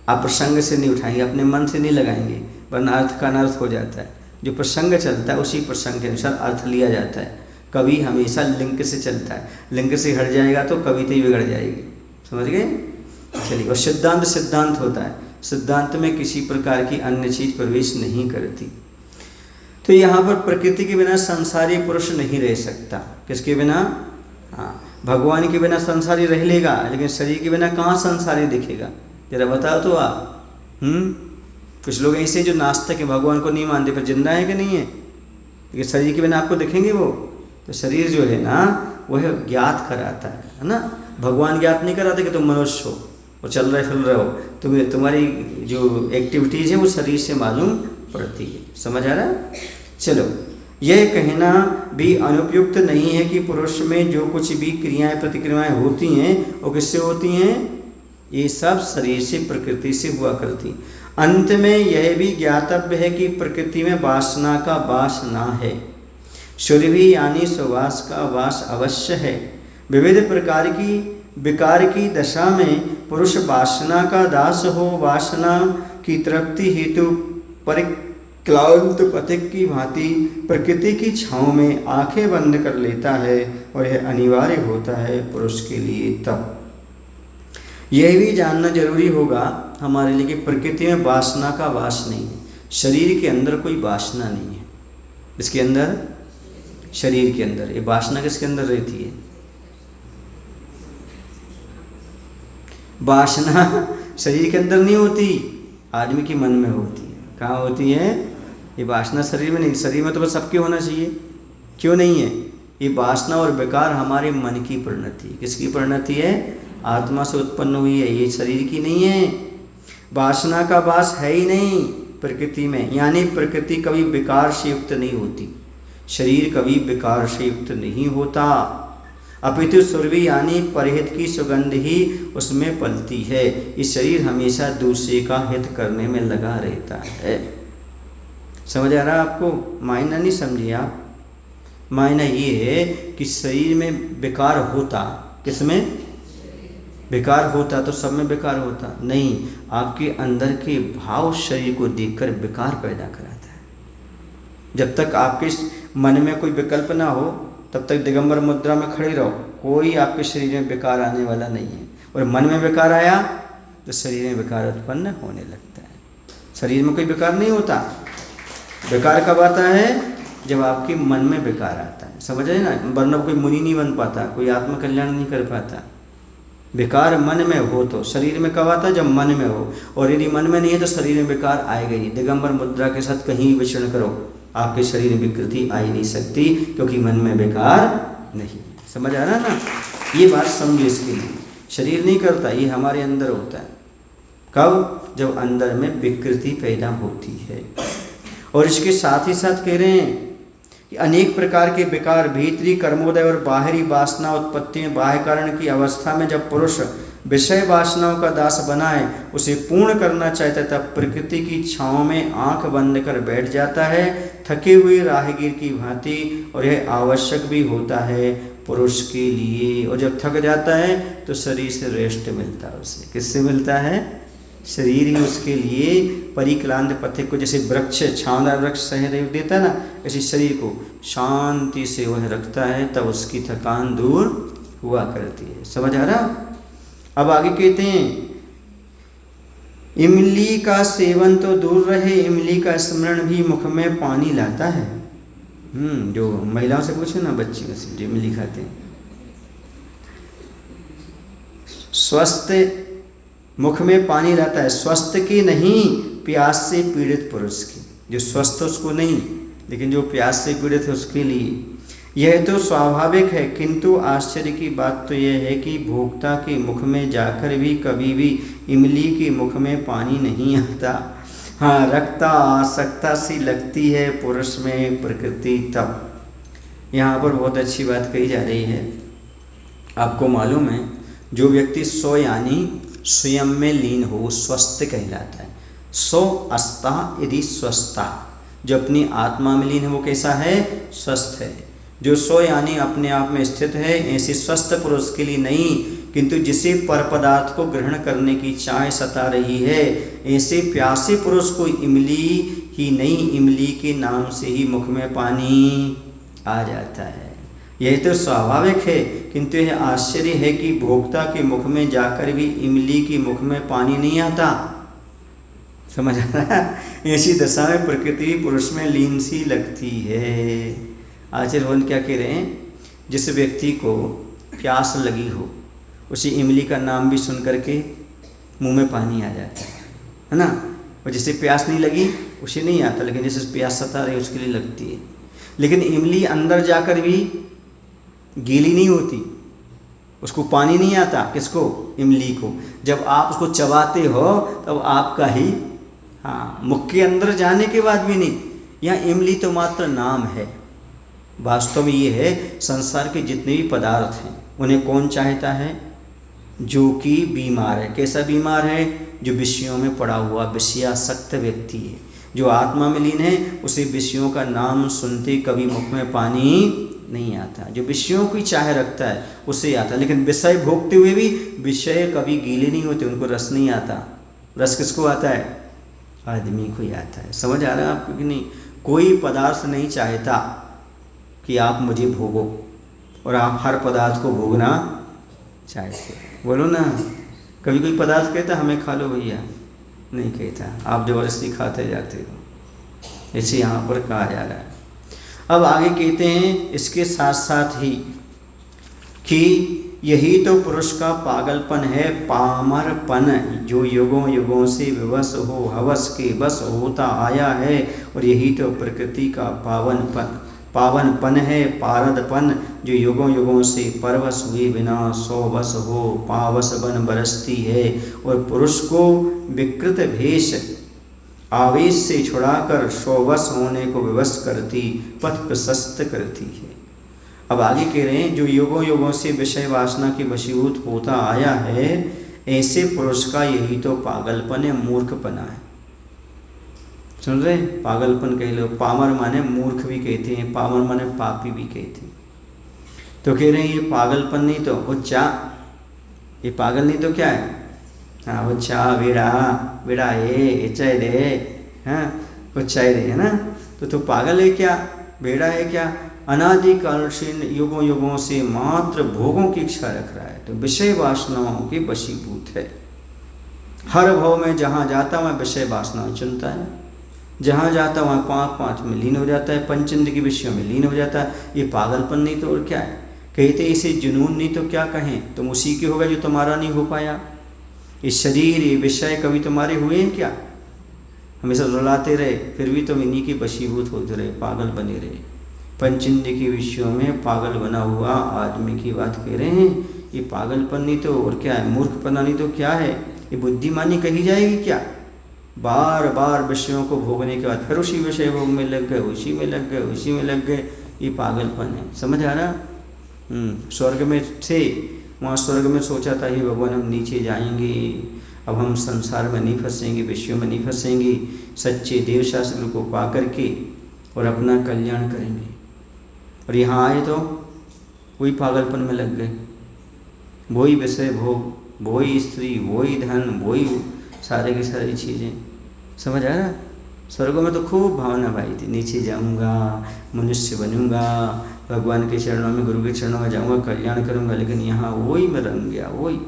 आप प्रसंग से नहीं उठाएंगे, अपने मन से नहीं लगाएंगे, वरना अर्थ का अनर्थ हो जाता है। जो प्रसंग चलता है उसी प्रसंग के अनुसार अर्थ लिया जाता है। कभी हमेशा लिंक से चलता है, लिंक से हट जाएगा तो कविता ही बिगड़ जाएगी। समझ गए? चलिए, और सिद्धांत होता है, सिद्धांत में किसी प्रकार की अन्य चीज प्रवेश नहीं करती। तो यहाँ पर प्रकृति के बिना संसारी पुरुष नहीं रह सकता। किसके बिना? हाँ, भगवान के बिना संसारी रह लेगा, लेकिन शरीर के बिना कहाँ संसारी दिखेगा? जरा बताओ तो आप। कुछ लोग ऐसे जो नास्तिक है, भगवान को नहीं मानते, पर जिंदा है कि नहीं है, लेकिन शरीर के बिना आपको दिखेंगे वो? तो शरीर जो है ना वह ज्ञात कराता है ना। भगवान ज्ञात नहीं कराते कि तुम मनुष्य हो और चल रहे फिर रहे हो, तुम्हारी जो एक्टिविटीज़ है वो शरीर से मालूम पड़ती है। समझ आ रहा है? चलो, यह कहना भी अनुपयुक्त नहीं है कि पुरुष में जो कुछ भी क्रियाएं प्रतिक्रियाएं होती हैं वो किससे होती हैं? ये सब शरीर से, प्रकृति से हुआ करती। अंत में यह भी ज्ञातव्य है कि प्रकृति में वासना का वास ना है, सुरभि यानी सुवास का वास अवश्य है। विविध प्रकार की विकार की दशा में पुरुष वासना का दास हो वासना की तृप्ति हेतु परिक्लांत पथिक की भांति प्रकृति की छाँव में आंखें बंद कर लेता है और यह अनिवार्य होता है पुरुष के लिए। तब यह भी जानना जरूरी होगा हमारे लिए कि प्रकृति में वासना का वास नहीं है। शरीर के अंदर कोई वासना नहीं है। इसके अंदर, शरीर के अंदर ये वासना किसके अंदर रहती है? वासना शरीर के अंदर नहीं होती, आदमी के मन में होती है। कहाँ होती है? ये वासना शरीर में नहीं। शरीर में तो बस सबके होना चाहिए, क्यों नहीं है? ये वासना और विकार हमारे मन की परिणति है। किसकी परिणति है? आत्मा से उत्पन्न हुई है, ये शरीर की नहीं है। वासना का वास है ही नहीं प्रकृति में, यानी प्रकृति कभी विकार से युक्त नहीं होती, शरीर कभी विकार से युक्त नहीं होता। अपितु सुरभि यानी परहित की सुगंध ही उसमें पलती है। ये शरीर हमेशा दूसरे का हित करने में लगा रहता है। समझ आ रहा है आपको? मायना नहीं समझिए आप। मायना ये है कि शरीर में विकार होता, किसमें विकार होता? तो सब में विकार होता नहीं। आपके अंदर के भाव शरीर को देखकर विकार पैदा कराता है। जब तक आपके मन में कोई विकल्प ना हो तब तक दिगंबर मुद्रा में खड़े रहो, कोई आपके शरीर में विकार आने वाला नहीं है। और मन में विकार आया तो शरीर में विकार उत्पन्न होने लगता है। शरीर में कोई विकार नहीं होता। विकार कब आता है? जब आपके मन में विकार आता है। समझ रहे ना? वरना कोई मुनि नहीं बन पाता, कोई आत्मकल्याण नहीं कर पाता। विकार मन में हो तो शरीर में कब आता है? जब मन में हो। और यदि मन में नहीं है तो शरीर में विकार आएगा ही। दिगंबर मुद्रा के साथ कहीं विचरण करो, आपके शरीर में विकृति आ ही नहीं सकती, क्योंकि मन में विकार नहीं। समझ आ रहा ना? ये बात समझिए इसके लिए। शरीर नहीं करता, ये हमारे अंदर होता है। कब? जब अंदर में विकृति पैदा होती है। और इसके साथ ही साथ कह रहे हैं कि अनेक प्रकार के विकार भीतरी कर्मोदय और बाहरी वासना उत्पत्ति में बाह्य कारण की अवस्था में जब पुरुष विषय वासनाओं का दास बनाए उसे पूर्ण करना चाहता है, तब प्रकृति की छाँव में आंख बंद कर बैठ जाता है थके हुए राहगीर की भांति। और यह आवश्यक भी होता है पुरुष के लिए। और जब थक जाता है तो शरीर से रेस्ट मिलता है उसे। किससे मिलता है? शरीर ही उसके लिए परिक्लांत पथिक को, जैसे वृक्ष छांवदार वृक्ष सहदेव देता है ना, ऐसे शरीर को शांति से वह रखता है, तब उसकी थकान दूर हुआ करती है। समझ आ रहा? अब आगे कहते हैं इमली का सेवन तो दूर रहे, इमली का स्मरण भी मुख में पानी लाता है। जो महिलाओं से पूछो ना, बच्चियों से जो इमली खाते हैं, स्वस्थ मुख में पानी लाता है। स्वस्थ की नहीं, प्यास से पीड़ित पुरुष की। जो स्वस्थ उसको नहीं, लेकिन जो प्यास से पीड़ित है उसके लिए। यह तो स्वाभाविक है, किंतु आश्चर्य की बात तो यह है कि भोक्ता के मुख में जाकर भी कभी भी इमली के मुख में पानी नहीं आता। हाँ, रक्ता आसक्ता सी लगती है पुरुष में प्रकृति तब। यहाँ पर बहुत अच्छी बात कही जा रही है। आपको मालूम है, जो व्यक्ति स्व यानी स्वयं में लीन हो स्वस्थ कहलाता है। स्व अस्ता यदि स्वस्था, जो अपनी आत्मा में लीन है वो कैसा है? स्वस्थ है। जो स्व यानी अपने आप में स्थित है, ऐसे स्वस्थ पुरुष के लिए नहीं, किंतु जिसे पर पदार्थ को ग्रहण करने की चाह सता रही है, ऐसे प्यासे पुरुष को इमली ही नहीं, इमली के नाम से ही मुख में पानी आ जाता है। यह तो स्वाभाविक है, किंतु यह आश्चर्य है कि भोक्ता के मुख में जाकर भी इमली के मुख में पानी नहीं आता। समझ आ रहा है? ऐसी दशा में प्रकृति पुरुष में लीन सी लगती है। आचार्य भगवान क्या कह रहे हैं? जिस व्यक्ति को प्यास लगी हो, उसे इमली का नाम भी सुन करके मुंह में पानी आ जाता है ना। और जिसे प्यास नहीं लगी उसे नहीं आता, लेकिन जिसे प्यास सता रही उसके लिए लगती है। लेकिन इमली अंदर जाकर भी गीली नहीं होती, उसको पानी नहीं आता। किसको? इमली को। जब आप उसको चबाते हो तब आपका ही, हाँ, मुख के अंदर जाने के बाद भी नहीं। यहाँ इमली तो मात्र नाम है, वास्तव में ये है संसार के जितने भी पदार्थ हैं उन्हें कौन चाहता है? जो कि बीमार है। कैसा बीमार है? जो विषयों में पड़ा हुआ विषयासक्त व्यक्ति है। जो आत्मा में लीन है उसे विषयों का नाम सुनते कभी मुख में पानी नहीं आता। जो विषयों की चाह रखता है उसे आता, लेकिन विषय भोगते हुए भी विषय कभी गीले नहीं होते, उनको रस नहीं आता। रस किसको आता है? आदमी को ही आता है। समझ आ रहा है आपको कि नहीं? कोई पदार्थ नहीं चाहता कि आप मुझे भोगो, और आप हर पदार्थ को भोगना चाहते। बोलो ना, कभी कोई पदार्थ कहता हमें खा लो भैया? नहीं कहता, आप जबरदस्ती खाते जाते हो। ऐसे यहाँ पर कहा जा रहा है। अब आगे कहते हैं इसके साथ साथ ही कि यही तो पुरुष का पागलपन है, पामरपन, जो युगों युगों से विवश हो हवस के बस होता आया है। और यही तो प्रकृति का पावनपन है, पारदपन, जो युगों युगों से परवश हुए बिना सौवश हो पावस बन बरसती है। और पुरुष को विकृत भेष आवेश से छुड़ाकर सौवश होने को विवश करती, पथ प्रशस्त करती है। अब आगे कह रहे हैं जो युगों युगों से विषय वासना के वशीभूत होता आया है, ऐसे पुरुष का यही तो पागलपन है, मूर्खपना है। सुन रहे? पागलपन कह लो, पामर माने मूर्ख भी कहते हैं, पामर माने पापी भी कहते हैं। तो कह रहे हैं ये पागलपन नहीं तो उच्चा, ये पागल नहीं तो क्या है? हाँ, उच्चा बेड़ा बेड़ा है चाय दे, हाँ उच्चाई दे, है ना? तो पागल है क्या? बेड़ा है क्या? अनादिकाल से युगों युगों से मात्र भोगों की इच्छा रख रहा है, तो विषय वासनाओं के वशीभूत है। हर भाव में जहाँ जाता वहाँ विषय वासना चुनता है, जहाँ जाता वहाँ पाँच में लीन हो जाता है, पंचेंद्र के विषयों में लीन हो जाता है। ये पागलपन नहीं तो और क्या है? कहते इसे जुनून नहीं तो क्या कहें? तुम उसी के होगा जो तुम्हारा नहीं हो पाया। ये शरीर ये विषय कभी तुम्हारे हुए हैं क्या? हमेशा रुलाते रहे, फिर भी तुम इन्हीं के वशीभूत होते रहे, पागल बने रहे। पंचेंद्र के विषयों में पागल बना हुआ आदमी की बात कह रहे हैं। ये पागलपन नहीं तो और क्या है? मूर्खपना नहीं तो क्या है? ये बुद्धिमानी कही जाएगी क्या? बार बार विषयों को भोगने के बाद फिर उसी विषय भोग में लग गए, उसी में लग गए, उसी में लग गए। ये पागलपन है। समझ आ रहा? स्वर्ग में थे, वहाँ स्वर्ग में सोचा था हे भगवान हम नीचे जाएंगे, अब हम संसार में नहीं फंसेंगे, विषयों में नहीं फंसेंगे, सच्चे देव शास्त्र को पा करके और अपना कल्याण करेंगे। और यहाँ आए तो वही पागलपन में लग गए, वही विषय भोग, वही स्त्री, वही धन, वही सारे की सारी चीज़ें। समझ आ रहा? स्वर्ग में तो खूब भावना भाई थी, नीचे जाऊंगा, मनुष्य बनूंगा, भगवान के चरणों में, गुरु के चरणों में जाऊंगा, कल्याण करूंगा। लेकिन यहाँ वही में रंग गया, वही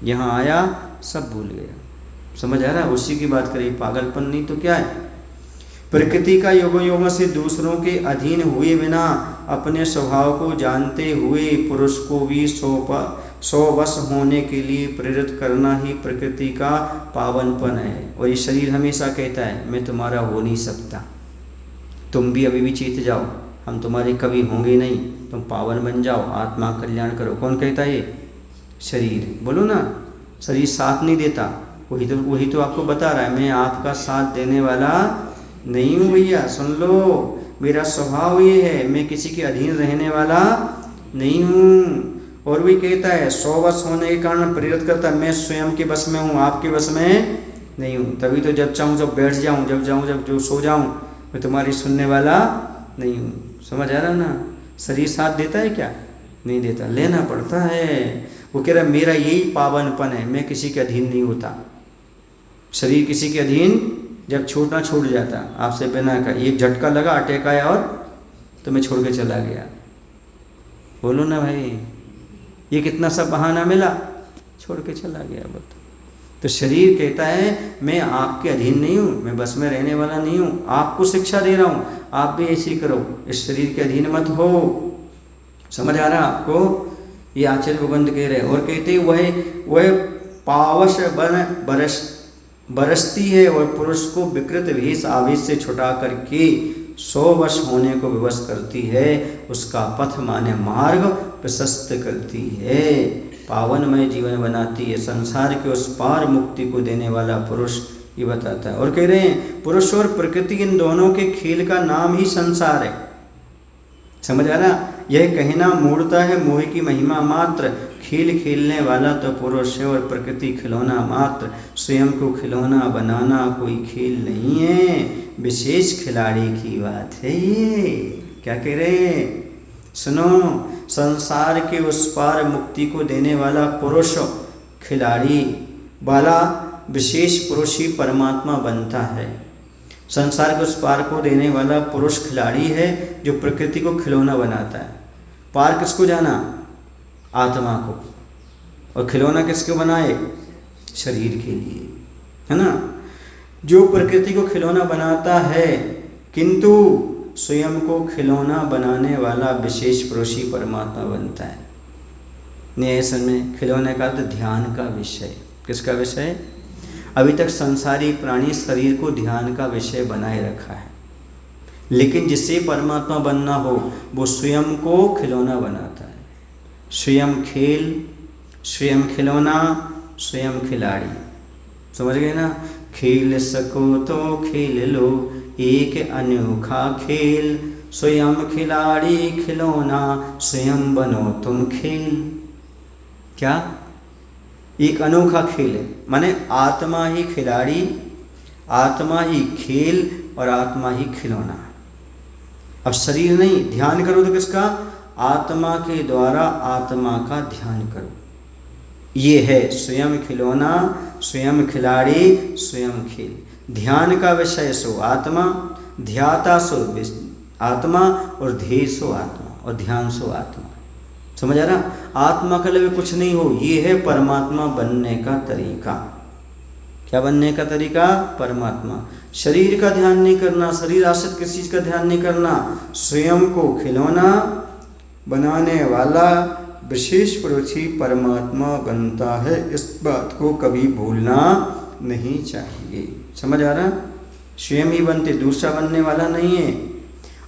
यहाँ आया सब भूल गया। समझ आ रहा? उसी की बात करिए, पागलपन नहीं तो क्या है? प्रकृति का युगों युगों से दूसरों के अधीन हुए बिना अपने स्वभाव को जानते हुए पुरुष को भी स्ववश होने के लिए प्रेरित करना ही प्रकृति का पावनपन है। और ये शरीर हमेशा कहता है मैं तुम्हारा हो नहीं सकता, तुम भी अभी भी चीत जाओ, हम तुम्हारे कभी होंगे नहीं, तुम पावन बन जाओ, आत्मा कल्याण करो। कौन कहता है? ये शरीर। बोलो ना, शरीर साथ नहीं देता। वही तो आपको बता रहा है मैं आपका साथ देने वाला नहीं हूँ भैया, सुन लो, मेरा स्वभाव ये है, मैं किसी के अधीन रहने वाला नहीं हूँ। और भी कहता है स्ववश होने के कारण प्रेरित करता है, मैं स्वयं के बस में हूँ, आपके बस में नहीं हूँ। तभी तो जब चाहूँ जब बैठ जाऊँ, जब जाऊँ जब जो सो जाऊँ, मैं तुम्हारी सुनने वाला नहीं हूँ। समझ आ रहा ना? शरीर साथ देता है क्या? नहीं देता, लेना पड़ता है। वो कह रहा है मेरा यही पावनपन है, मैं किसी के अधीन नहीं होता। शरीर किसी के अधीन जब छूटना छूट जाता, आपसे बिना का एक झटका लगा, अटैक आया और तो मैं छोड़ के चला गया। बोलो ना भाई, ये कितना सा बहाना मिला, छोड़ के चला गया। बता तो शरीर कहता है मैं आपके अधीन नहीं हूँ, मैं बस में रहने वाला नहीं हूँ, आपको शिक्षा दे रहा हूँ, आप भी ऐसे करो, इस शरीर के अधीन मत हो। समझ आ रहा आपको? ये आचार्य भगवंत कह रहे। और कहते वह पावश बरसती है और पुरुष को विकृत भेष आवेश से छुटा करके 100 वर्ष होने को विवश करती है, उसका पथ माने मार्ग प्रशस्त करती है, पावनमय जीवन बनाती है, संसार के उस पार मुक्ति को देने वाला पुरुष ये बताता है। और कह रहे हैं पुरुष और प्रकृति इन दोनों के खेल का नाम ही संसार है। समझ आ रहा? यह कहना मूढ़ता है मोह की महिमा मात्र, खेल खेलने वाला तो पुरुष है और प्रकृति खिलौना मात्र, स्वयं को खिलौना बनाना कोई खेल नहीं है, विशेष खिलाड़ी की बात है ये। क्या कह रहे हैं? सुनो, संसार के उस पार मुक्ति को देने वाला पुरुष खिलाड़ी वाला विशेष पुरुष ही परमात्मा बनता है। संसार के उस पार को देने वाला पुरुष खिलाड़ी है जो प्रकृति को खिलौना बनाता है। पार किसको जाना? आत्मा को। और खिलौना किसको बनाए? शरीर के लिए, है ना। जो प्रकृति को खिलौना बनाता है किंतु स्वयं को खिलौना बनाने वाला विशेष पुरुष ही परमात्मा बनता है। न्याय में खिलौने का तो ध्यान का विषय। किसका विषय? अभी तक संसारी प्राणी शरीर को ध्यान का विषय बनाए रखा है, लेकिन जिससे परमात्मा बनना हो वो स्वयं को खिलौना बनाता है। स्वयं खेल, स्वयं खिलौना, स्वयं खिलाड़ी। समझ गए ना? खेल सको तो खेल लो एक अनोखा खेल, स्वयं खिलाड़ी खिलौना, स्वयं बनो तुम खेल। क्या? एक अनोखा खेल है, माने आत्मा ही खिलाड़ी, आत्मा ही खेल और आत्मा ही खिलौना। अब शरीर नहीं, ध्यान करो तो किसका? आत्मा के द्वारा आत्मा का ध्यान करो। ये है स्वयं खिलौना, स्वयं खिलाड़ी, स्वयं खेल। ध्यान का विषय सो आत्मा, ध्याता सो आत्मा और ध्येय सो आत्मा और ध्यान सो आत्मा। समझ आ रहा? आत्मा के लिए कुछ नहीं हो, ये है परमात्मा बनने का तरीका। क्या बनने का तरीका? परमात्मा। शरीर का ध्यान नहीं करना, शरीर आश्रित किसी चीज का ध्यान नहीं करना, स्वयं को खिलौना बनाने वाला विशेष पुरुष ही परमात्मा बनता है। इस बात को कभी भूलना नहीं चाहिए। समझ आ रहा? स्वयं ही बनते, दूसरा बनने वाला नहीं है।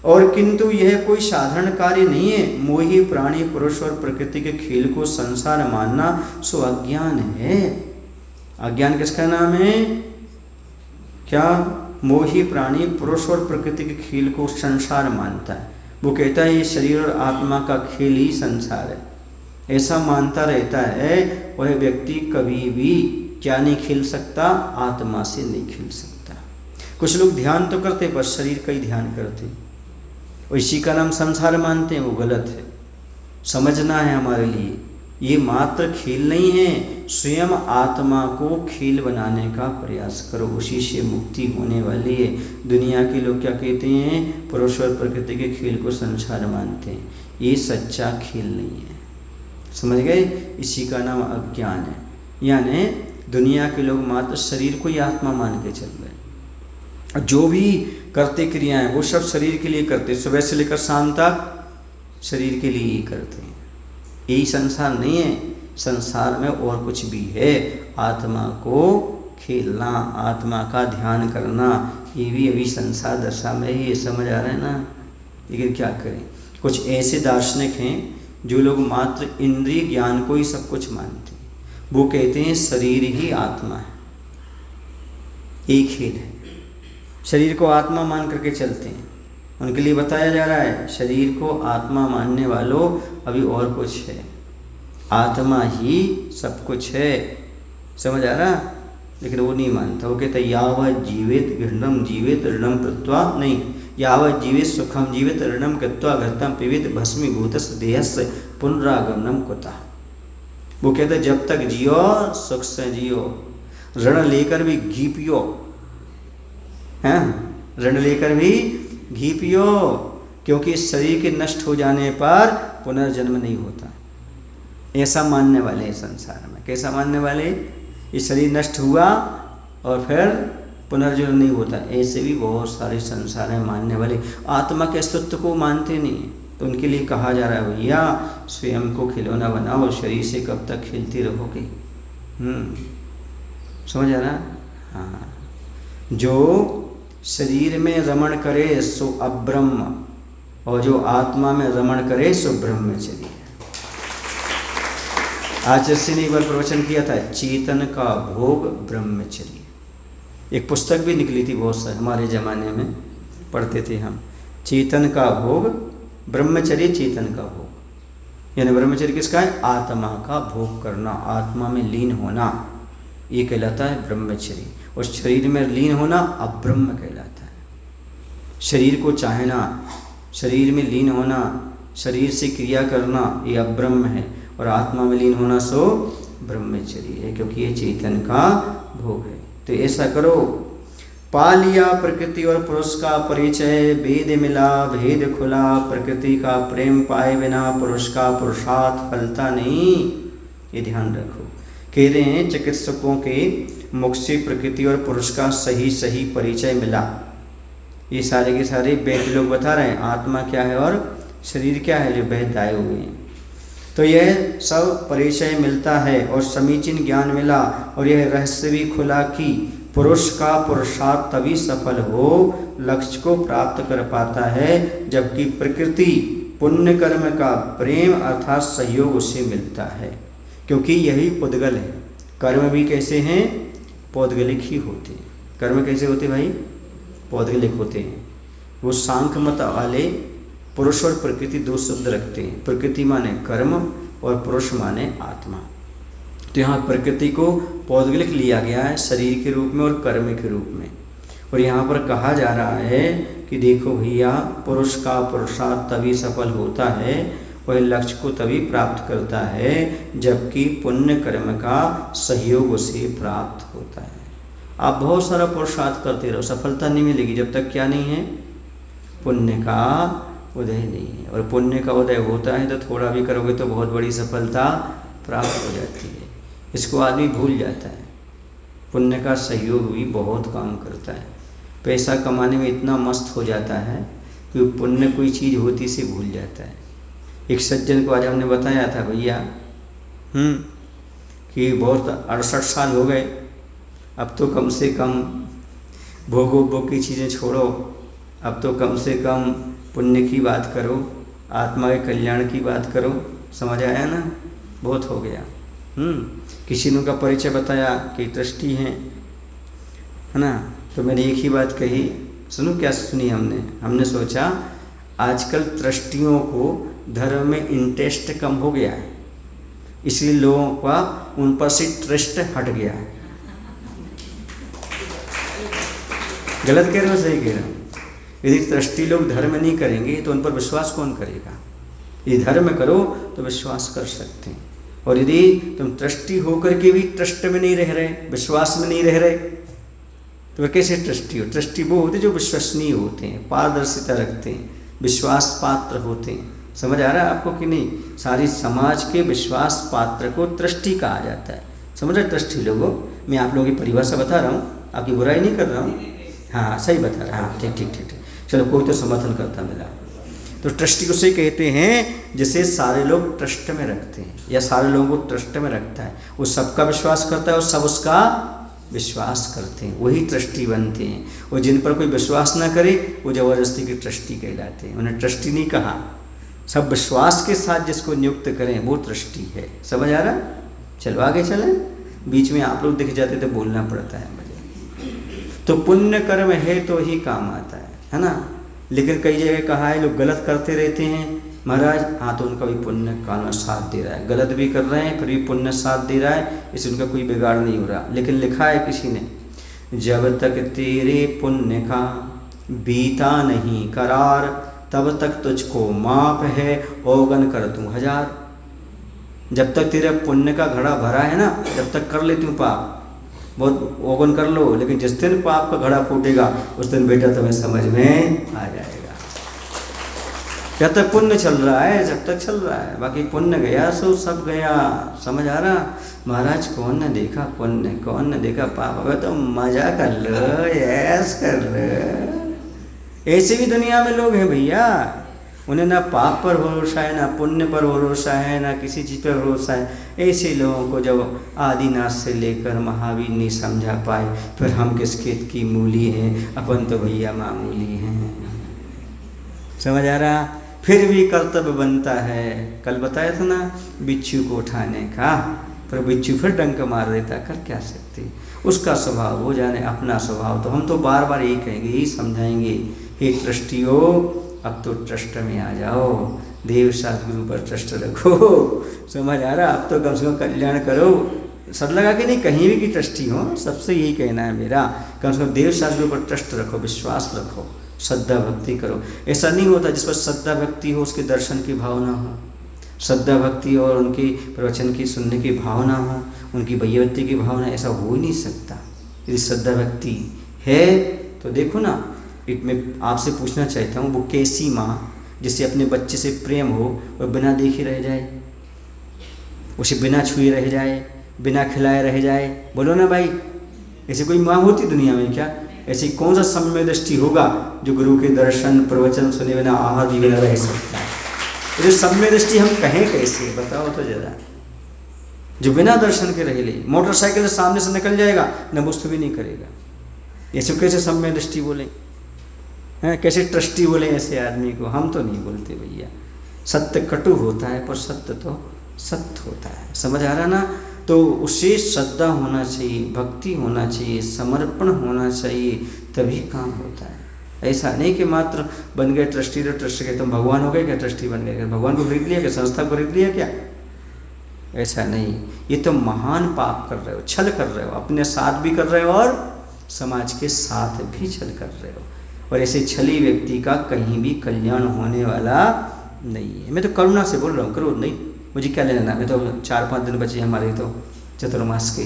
और किंतु यह कोई साधारण कार्य नहीं है। मोही प्राणी पुरुष और प्रकृति के खेल को संसार मानना सो अज्ञान है। अज्ञान किसका नाम है? क्या? मोही प्राणी पुरुष और प्रकृति के खेल को संसार मानता है। वो कहता है ये शरीर और आत्मा का खेल ही संसार है, ऐसा मानता रहता है। वह व्यक्ति कभी भी क्या नहीं खेल सकता? आत्मा से नहीं खेल सकता। कुछ लोग ध्यान तो करते पर शरीर का ही ध्यान करते, और इसी का नाम संसार मानते हैं। वो गलत है, समझना है हमारे लिए। ये मात्र खेल नहीं है, स्वयं आत्मा को खेल बनाने का प्रयास करो, उसी से मुक्ति होने वाली है। दुनिया के लोग क्या कहते हैं? पुरुष और प्रकृति के खेल को संसार मानते हैं। ये सच्चा खेल नहीं है। समझ गए? इसी का नाम अज्ञान है। यानी दुनिया के लोग मात्र शरीर को ही आत्मा मान के चल रहे। जो भी करते क्रियाएं वो सब शरीर के लिए करते, सुबह से लेकर शाम तक शरीर के लिए ही करते हैं। यही संसार नहीं है। संसार में और कुछ भी है। आत्मा को खेलना, आत्मा का ध्यान करना, ये भी अभी संसार दशा में ही है। समझ आ रहा है ना? लेकिन क्या करें, कुछ ऐसे दार्शनिक हैं जो लोग मात्र इंद्रिय ज्ञान को ही सब कुछ मानते हैं। वो कहते हैं शरीर ही आत्मा है, एक खेल है। शरीर को आत्मा मान करके चलते हैं। उनके लिए बताया जा रहा है शरीर को आत्मा मानने वालों अभी और कुछ है, आत्मा ही सब कुछ है। समझ आ रहा? लेकिन वो नहीं मानता। वो कहता है यावत् जीवित घृणम जीवित ऋणम कृत्वा, नहीं, यावत् जीवित सुखम जीवित ऋणम कृत्वा घृतम पिबित भस्मीभूतस् देहस्य पुनरागमनम कुतः। वो कहते जब तक जियो सुख से जियो, ऋण लेकर भी घी पियो, हैं? ऋण लेकर भी घी पियो, क्योंकि इस शरीर के नष्ट हो जाने पर पुनर्जन्म नहीं होता। ऐसा मानने वाले हैं संसार में। कैसा मानने वाले? ये शरीर नष्ट हुआ और फिर पुनर्जन्म नहीं होता। ऐसे भी बहुत सारे संसार में मानने वाले आत्मा के अस्तित्व को मानते नहीं हैं। तो उनके लिए कहा जा रहा है भैया स्वयं को खिलौना बनाओ, शरीर से कब तक खेलते रहोगे? समझ आ रहा? हाँ। जो शरीर में रमण करे सो अब्रह्म, और जो आत्मा में रमण करे सो ब्रह्मचर्य। आचार्य ने एक बार प्रवचन किया था, चेतन का भोग ब्रह्मचर्य। एक पुस्तक भी निकली थी बहुत सारी, हमारे ज़माने में पढ़ते थे हम, चेतन का भोग ब्रह्मचर्य। चेतन का भोग यानी ब्रह्मचर्य किसका है? आत्मा का भोग करना, आत्मा में लीन होना, ये कहलाता है ब्रह्मचर्य। और शरीर में लीन होना अब्रह्म कहलाता है। शरीर को चाहना, शरीर में लीन होना, शरीर से क्रिया करना, ये अब्रह्म है। और आत्मा में लीन होना सो ब्रह्मचर्य है, क्योंकि ये चेतन का भोग है। तो ऐसा करो, पा लिया प्रकृति और पुरुष का परिचय, भेद मिला भेद खुला, प्रकृति का प्रेम पाए बिना पुरुष का पुरुषार्थ फलता नहीं, ये ध्यान रखो। कह रहे हैं चिकित्सकों के मुख से प्रकृति और पुरुष का सही सही परिचय मिला। ये सारे के सारे वैद्य लोग बता रहे हैं आत्मा क्या है और शरीर क्या है, जो वैद्य आए हुए हैं। तो यह सब परिचय मिलता है और समीचीन ज्ञान मिला, और यह रहस्य भी खुला कि पुरुष का पुरुषार्थ तभी सफल हो, लक्ष्य को प्राप्त कर पाता है, जबकि प्रकृति पुण्य कर्म का प्रेम अर्थात सहयोग उसे मिलता है। क्योंकि यही पुद्गल है। कर्म भी कैसे हैं? पौद्गलिक ही होते हैं। कर्म कैसे होते भाई? पौद्गलिक होते हैं। वो सांख्य मत वाले पुरुष और प्रकृति दो शब्द रखते हैं। प्रकृति माने कर्म और पुरुष माने आत्मा। तो यहाँ प्रकृति को पौद्गलिक लिया गया है, शरीर के रूप में और कर्म के रूप में। और यहाँ पर कहा जा रहा है कि देखो भैया, पुरुष का पुरुषार्थ तभी सफल होता है, वह लक्ष्य को तभी प्राप्त करता है, जबकि पुण्य कर्म का सहयोग उसे प्राप्त होता है। आप बहुत सारा पुरुषार्थ करते रहो, सफलता नहीं मिलेगी जब तक क्या नहीं है? पुण्य का उदय नहीं है। और पुण्य का उदय होता है तो थोड़ा भी करोगे तो बहुत बड़ी सफलता प्राप्त हो जाती है। इसको आदमी भूल जाता है। पुण्य का सहयोग भी बहुत काम करता है। पैसा कमाने में इतना मस्त हो जाता है कि पुण्य कोई चीज़ होती से भूल जाता है। एक सज्जन को आज हमने बताया था भैया कि बहुत 68 साल हो गए, अब तो कम से कम भोग की चीज़ें छोड़ो, अब तो कम से कम पुण्य की बात करो, आत्मा के कल्याण की बात करो। समझ आया ना? बहुत हो गया। किसी ने उनका परिचय बताया कि ट्रस्टी हैं, है ना? तो मैंने एक ही बात कही, सुनो क्या सुनी हमने सोचा आजकल ट्रस्टियों को धर्म में इंटरेस्ट कम हो गया है, इसलिए लोगों का उन पर से ट्रस्ट हट गया है। गलत कह रहे हो सही कह रहे हो? यदि ट्रस्टी लोग धर्म नहीं करेंगे तो उन पर विश्वास कौन करेगा? यदि धर्म करो तो विश्वास कर सकते हैं। और यदि तुम ट्रस्टी होकर के भी ट्रस्ट में नहीं रह रहे, विश्वास में नहीं रह रहे, तो वह कैसे ट्रस्टी हो? ट्रस्टी वो होते जो विश्वसनीय होते हैं, पारदर्शिता रखते हैं, विश्वास पात्र होते हैं। समझ आ रहा है आपको कि नहीं? सारी समाज के विश्वास पात्र को ट्रस्टी कहा जाता है। समझ रहे ट्रस्टी लोगों? मैं आप लोगों की परिभाषा बता रहा हूँ, आपकी बुराई नहीं कर रहा हूँ। हाँ सही बता रहा। हाँ ठीक। चलो कोई तो समर्थन करता मिला। तो ट्रस्टी उसे कहते हैं जिसे सारे लोग ट्रस्ट में रखते हैं, या सारे लोगों को ट्रस्ट में रखता है। वो सबका विश्वास करता है और सब उसका विश्वास करते हैं, वही ट्रस्टी बनते हैं। और जिन पर कोई विश्वास ना करे वो ज़बरदस्ती के ट्रस्टी कहलाते हैं। उन्हें ट्रस्टी नहीं कहा, सब विश्वास के साथ जिसको नियुक्त करें वो ट्रस्टी है। समझ आ रहा? चलो आगे चलें। बीच में आप लोग दिख जाते तो बोलना पड़ता है मुझे। तो पुण्य कर्म है तो ही काम आता है ना? लेकिन कई जगह कहा है लोग गलत करते रहते हैं महाराज। हाँ, तो उनका भी पुण्य काल साथ दे रहा है, गलत भी कर रहे हैं फिर भी पुण्य साथ दे रहा है, इससे उनका कोई बिगाड़ नहीं हो रहा। लेकिन लिखा है किसी ने, जब तक तेरे पुण्य का बीता नहीं करार, तब तक तुझको माप है ओगन कर दूं 1000। जब तक तेरा पुण्य का घड़ा भरा है ना, जब तक कर लेती हूँ पाप, बहुत ओगन कर लो, लेकिन जिस दिन पाप का घड़ा फूटेगा उस दिन बेटा तुम्हें समझ में आ जाएगा। जब तक पुण्य चल रहा है, जब तक चल रहा है, बाकी पुण्य गया सो सब गया। समझ आ रहा? महाराज कौन ने देखा पुण्य, कौन ने देखा पाप? अबे तो मजा कर लो, ऐश कर लो। ऐसे भी दुनिया में लोग हैं भैया, उन्हें ना पाप पर भरोसा है, ना पुण्य पर भरोसा है, ना किसी चीज़ पर भरोसा है। ऐसे लोगों को जब आदिनाथ से लेकर महावीर नहीं समझा पाए, फिर हम किस खेत की मूली हैं, अपन तो भैया मामूली हैं। समझ आ रहा? फिर भी कर्तव्य बनता है। कल बताया था ना बिच्छू को उठाने का, पर बिच्छू फिर डंक मार देता, कर क्या सकते। उसका स्वभाव, वो जाने अपना स्वभाव। तो हम तो बार बार यही कहेंगे, यही समझाएंगे, हे ट्रस्टियों अब तो ट्रस्ट में आ जाओ, देव सतगुरु पर ट्रस्ट रखो। समझ आ रहा? अब तो कम से कम कल्याण करो। सर लगा के नहीं, कहीं भी की ट्रस्टी हो, सबसे यही कहना है मेरा, कम से कम देव सतगुरु पर ट्रस्ट रखो, विश्वास रखो, श्रद्धा भक्ति करो। ऐसा नहीं होता जिस पर श्रद्धा भक्ति हो उसके दर्शन की भावना हो, श्रद्धा भक्ति और उनकी प्रवचन की सुनने की भावना हो, उनकी भैयवत्ती की भावना, ऐसा हो ही नहीं सकता। यदि श्रद्धा भक्ति है तो देखो ना, एक मैं आपसे पूछना चाहता हूँ, वो कैसी माँ जिससे अपने बच्चे से प्रेम हो और बिना देखे रह जाए, उसे बिना छुए रह जाए, बिना खिलाए रह जाए? बोलो ना भाई, ऐसी कोई माँ होती दुनिया में क्या? ऐसी कौन सा सम्य दृष्टि होगा जो गुरु के दर्शन प्रवचन सुने बिना आहार भी बिना रह सकता है? तो सम्य दृष्टि हम कहें कैसे, बताओ तो जरा। जो बिना दर्शन के रह ले, मोटरसाइकिल से सामने से निकल जाएगा, नमस्ते भी नहीं करेगा, ऐसे कैसे सम्य दृष्टि बोले हैं? कैसे ट्रस्टी बोले ऐसे आदमी को? हम तो नहीं बोलते भैया। सत्य कटु होता है पर सत्य तो सत्य होता है। समझ आ रहा ना? तो उससे श्रद्धा होना चाहिए, भक्ति होना चाहिए, समर्पण होना चाहिए, तभी काम होता है। ऐसा नहीं कि मात्र बन गए ट्रस्टी तो ट्रस्टी के तुम भगवान हो गए क्या? ट्रस्टी बन गए क्या? भगवान को खरीद लिया क्या? संस्था को खरीद लिया क्या? ऐसा नहीं। ये तो महान पाप कर रहे हो, छल कर रहे हो, अपने साथ भी कर रहे हो और समाज के साथ भी छल कर रहे हो। और ऐसे छली व्यक्ति का कहीं भी कल्याण होने वाला नहीं है। मैं तो करुणा से बोल रहा हूँ, क्रोध नहीं। मुझे क्या लेना, मैं तो 4-5 दिन बचे हमारे तो चतुर्मास के,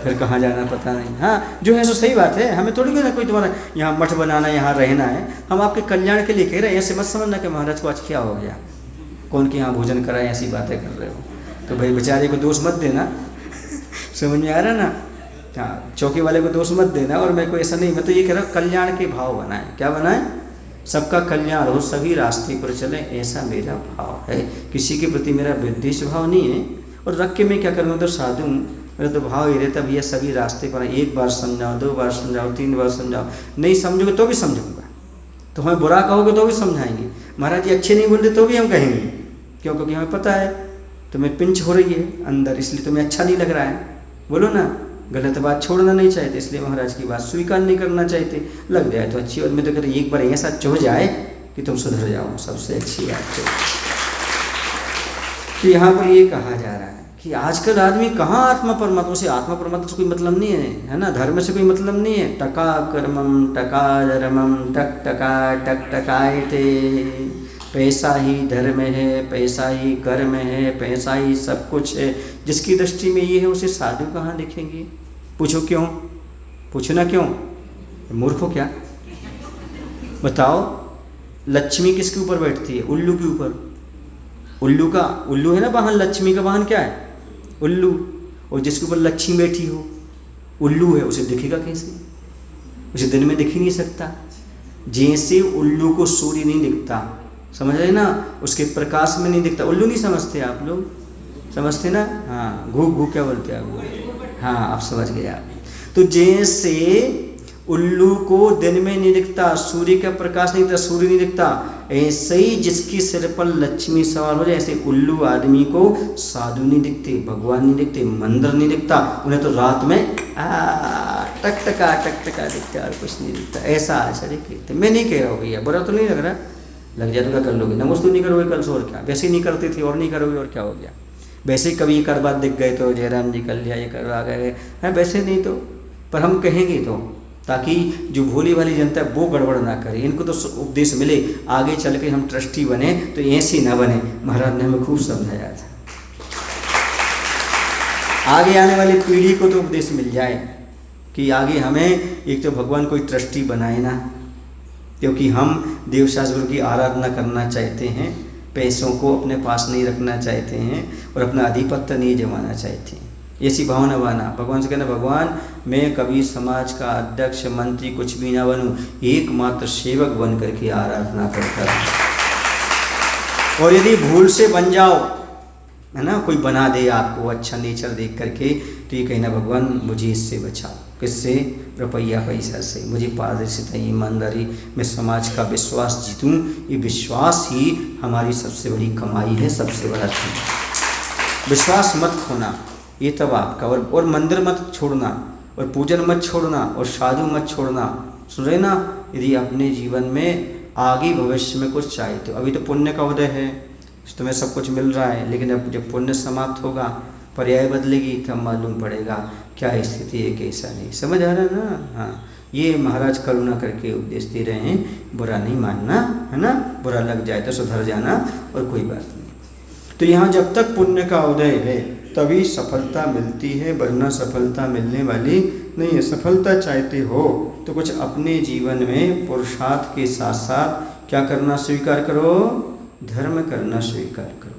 फिर कहाँ जाना पता नहीं। हाँ, जो है सो सही बात है, हमें थोड़ी ना कोई तुम्हारा यहाँ मठ बनाना, यहाँ रहना है। हम आपके कल्याण के लिए कह रहे हैं, ऐसे मत समझना कि महाराज को आज क्या हो गया, कौन के यहाँ भोजन कराए, ऐसी बातें कर रहे हो। तो भाई बेचारे को दोष मत देना। समझ में आ रहा ना? हाँ, चौकी वाले को दोष मत देना। और मैं कोई ऐसा नहीं, मैं तो ये कह रहा हूँ कल्याण के भाव बनाए। क्या बनाए? सबका कल्याण हो, सभी रास्ते पर चले, ऐसा मेरा भाव है। किसी के प्रति मेरा विद्वेष भाव नहीं है। और रख के मैं क्या करूँगा, तो साधु मेरा तो भाव ही रहता भैया सभी रास्ते पर। एक बार समझाओ, 2 बार समझाओ, 3 बार समझाओ, नहीं समझोगे तो भी समझाऊंगा। तो हमें बुरा कहोगे तो भी समझाएंगे, महाराज जी अच्छे नहीं बोलते तो भी हम कहेंगे। क्यों? क्योंकि हमें पता है तुम्हें पिंच हो रही है अंदर, इसलिए तुम्हें अच्छा नहीं लग रहा है। बोलो ना, गलत बात छोड़ना नहीं चाहते, इसलिए महाराज की बात स्वीकार नहीं करना चाहते। लग जाए तो अच्छी बात, मैं तो कहते एक बार ऐसा चुभ जाए कि तुम सुधर जाओ, सबसे अच्छी बात है। तो यहाँ पर ये कहा जा रहा है कि आजकल आदमी कहाँ आत्मा परमात्मा से, आत्मा परमात्मा से कोई मतलब नहीं है ना? धर्म से कोई मतलब नहीं है। टका कर्मम टका धर्मम टक टका टक टकायते, पैसा ही धर्म है, पैसा ही कर्म है, पैसा ही सब कुछ है। जिसकी दृष्टि में ये है उसे साधु कहाँ दिखेंगे? पूछो क्यों? पूछना क्यों? मूर्ख हो क्या? बताओ, लक्ष्मी किसके ऊपर बैठती है? उल्लू के ऊपर। उल्लू का, उल्लू है ना वाहन, लक्ष्मी का वाहन क्या है? उल्लू। और जिसके ऊपर लक्ष्मी बैठी हो, उल्लू है, उसे दिखेगा कैसे? उसे दिन में दिख ही नहीं सकता। जैसे उल्लू को सूर्य नहीं दिखता, समझ रहे ना, उसके प्रकाश में नहीं दिखता। उल्लू नहीं समझते आप लोग? समझते ना? हाँ, घू घू क्या बोलते हैं आप? हाँ, आप समझ गए आप। तो जैसे उल्लू को दिन में नहीं दिखता, सूर्य का प्रकाश नहीं दिखता, सूर्य नहीं दिखता, ऐसे ही जिसके सिर पर लक्ष्मी सवार हो जाए, ऐसे उल्लू आदमी को साधु नहीं दिखते, भगवान नहीं दिखते, मंदिर नहीं दिखता। उन्हें तो रात में टक टका दिखता और कुछ नहीं दिखता। ऐसा आचार्य कहते। मैं नहीं कह रहा हूँ भैया, बुरा तो नहीं लग रहा, लग जाए तो क्या कर लोगे? नमस्ते नहीं करोगे कल से, और क्या? वैसे नहीं करते थे और नहीं करोगे और क्या हो गया? वैसे कभी कर बात दिख गए तो जयराम जी कर लिया, ये करवा गए हैं, वैसे नहीं तो, पर हम कहेंगे तो, ताकि जो भोली वाली जनता है वो गड़बड़ ना करे, इनको तो उपदेश मिले, आगे चल के हम ट्रस्टी बने तो ऐसे ना बने। महाराज ने हमें खूब समझाया था, आगे आने वाली पीढ़ी को तो उपदेश मिल जाए कि आगे हमें एक तो भगवान कोई ट्रस्टी बनाए ना, क्योंकि हम देवशास्त्र गुरु की आराधना करना चाहते हैं, पैसों को अपने पास नहीं रखना चाहते हैं और अपना आधिपत्य नहीं जमाना चाहते हैं। ऐसी भावना बना, भगवान से कहना, भगवान मैं कभी समाज का अध्यक्ष मंत्री कुछ भी ना बनूं, एकमात्र सेवक बन करके आराधना करता रहूं। और यदि भूल से बन जाओ, है ना, कोई बना दे आपको अच्छा नेचर देख करके, तो ये कहना भगवान मुझे इससे बचाओ। किससे? रुपया पैसा से। मुझे पारदर्शिता, ईमानदारी, मैं समाज का विश्वास जीतूं। ये विश्वास ही हमारी सबसे बड़ी कमाई है, सबसे बड़ा चीज। विश्वास मत खोना, ये तब आपका। और मंदिर मत छोड़ना, और पूजन मत छोड़ना, और साधु मत छोड़ना। सुन रहे ना? यदि अपने जीवन में आगे भविष्य में कुछ चाहिए तो अभी तो पुण्य का उदय है, तुम्हें सब कुछ मिल रहा है, लेकिन अब जब पुण्य समाप्त होगा, पर्याय बदलेगी, तब मालूम पड़ेगा क्या स्थिति है, कैसा नहीं। समझ आ रहा है ना? हाँ, ये महाराज करुणा करके उपदेश दे रहे हैं, बुरा नहीं मानना, है ना, बुरा लग जाए तो सुधर जाना, और कोई बात नहीं। तो यहाँ जब तक पुण्य का उदय है तभी सफलता मिलती है, वरना सफलता मिलने वाली नहीं है। सफलता चाहते हो तो कुछ अपने जीवन में पुरुषार्थ के साथ साथ क्या करना स्वीकार करो? धर्म करना स्वीकार करो।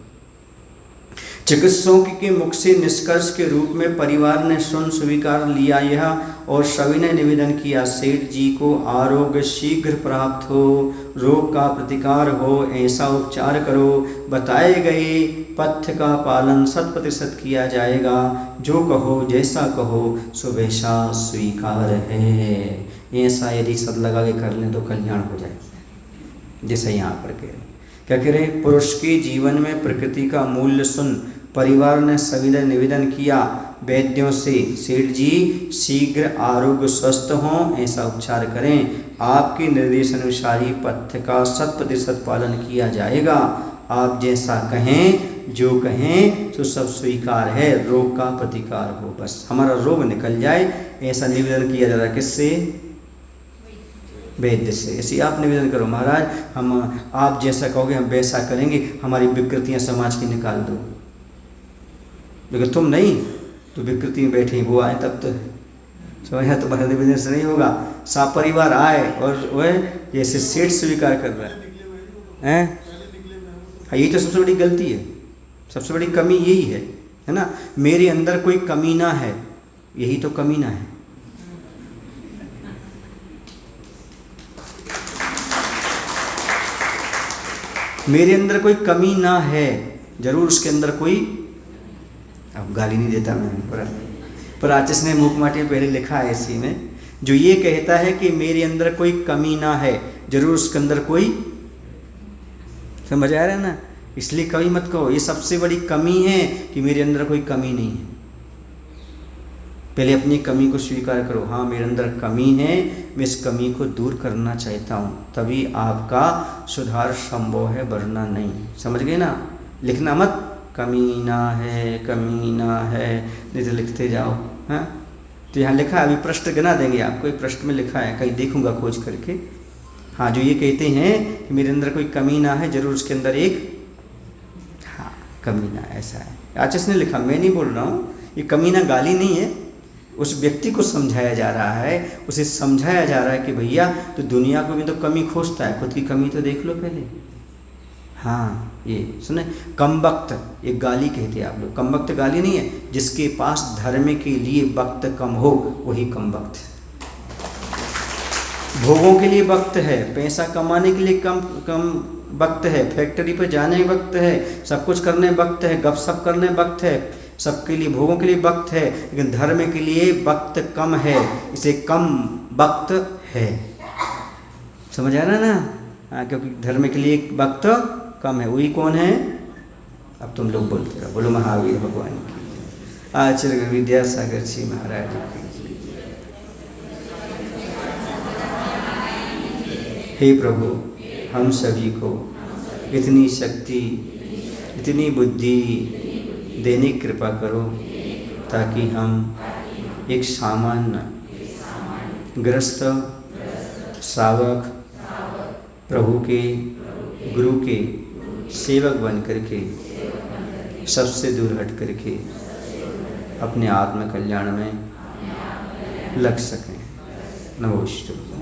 चिकित्सकों के मुख से निष्कर्ष के रूप में परिवार ने सुन स्वीकार लिया यह, और सविनय निवेदन किया, सेठ जी को आरोग्य शीघ्र प्राप्त हो, रोग का प्रतिकार हो, ऐसा उपचार करो। बताए गए पथ्य का पालन 100% किया जाएगा। जो कहो, जैसा कहो, सो वैसा स्वीकार है। ऐसा यदि सब लगा के कर लें तो कल्याण हो जाए। जैसा यहाँ पर कह रहे, क्या कह रहे? पुरुष के जीवन में प्रकृति का मूल्य सुन परिवार ने सविनय निवेदन किया वैद्यों से, सेठ जी शीघ्र आरोग्य स्वस्थ हों, ऐसा उपचार करें। आपके निर्देशानुसार ही पथ्य का 100% पालन किया जाएगा। आप जैसा कहें, जो कहें, तो सब स्वीकार है। रोग का प्रतिकार हो, बस हमारा रोग निकल जाए, ऐसा निवेदन किया जा रहा है। किससे? वैद्य से। ऐसे आप निवेदन करो, महाराज हम आप जैसा कहोगे हम वैसा करेंगे, हमारी विकृतियां समाज की निकाल दो। लेकिन तुम नहीं, तो विकृति में बैठे वो आए तब तो समझा, तुम्हारा निवेदन से नहीं होगा। सा परिवार आए और वह जैसे सेठ स्वीकार कर रहा है। यही तो सबसे बड़ी गलती है, सबसे बड़ी कमी यही है ना? मेरे अंदर कोई कमी ना है, यही तो कमी ना है। मेरे अंदर कोई कमी ना है, जरूर उसके अंदर कोई, अब गाली नहीं देता मैं, पर आचिस ने मुखमाटी पहले लिखा है इसी में, जो ये कहता है कि मेरे अंदर कोई कमी ना है, जरूर उसके अंदर कोई, समझ आ रहा है ना? इसलिए कभी मत कहो ये सबसे बड़ी कमी है कि मेरे अंदर कोई कमी नहीं है। पहले अपनी कमी को स्वीकार करो। हाँ, मेरे अंदर कमी है, मैं इस कमी को दूर करना चाहता हूँ, तभी आपका सुधार संभव है, वरना नहीं। समझ गए ना? लिखना मत कमी ना है, कमी ना है, नहीं तो लिखते जाओ। हाँ, तो यहाँ लिखा है, अभी प्रश्न गिना देंगे आपको, एक प्रश्न में लिखा है, कहीं देखूंगा खोज करके। हाँ, जो ये कहते हैं कि मेरे अंदर कोई कमी ना है, जरूर उसके अंदर एक, हाँ, कमी ना, ऐसा है। आचिस ने लिखा, मैं नहीं बोल रहा हूँ। ये कमी ना गाली नहीं है, उस व्यक्ति को समझाया जा रहा है, उसे समझाया जा रहा है कि भैया तो दुनिया को भी तो कमी खोजता है, खुद की कमी तो देख लो पहले। हाँ, ये सुने, कम वक्त एक गाली कहते हैं आप लोग। कम वक्त गाली नहीं है, जिसके पास धर्म के लिए वक्त कम हो वही कम वक्त है। भोगों के लिए वक्त है, पैसा कमाने के लिए कम वक्त है, फैक्ट्री पर जाने वक्त है, सब कुछ करने वक्त है, गपशप करने वक्त है, सबके लिए भोगों के लिए वक्त है, लेकिन धर्म के लिए वक्त कम है, इसे कम वक्त है। समझ आ रहा ना? हाँ, क्योंकि धर्म के लिए वक्त कम है। वही कौन है? अब तुम लोग बोलते रहो। बोलो महावीर भगवान की, आचार्य विद्यासागर जी महाराज की। हे प्रभु, हम सभी को इतनी शक्ति, इतनी बुद्धि देने की कृपा करो, ताकि हम एक सामान्य गृहस्थ श्रावक, प्रभु के, गुरु के सेवक बन करके सबसे दूर हट करके अपने आत्म कल्याण में लग सकें। नमो विष्णु।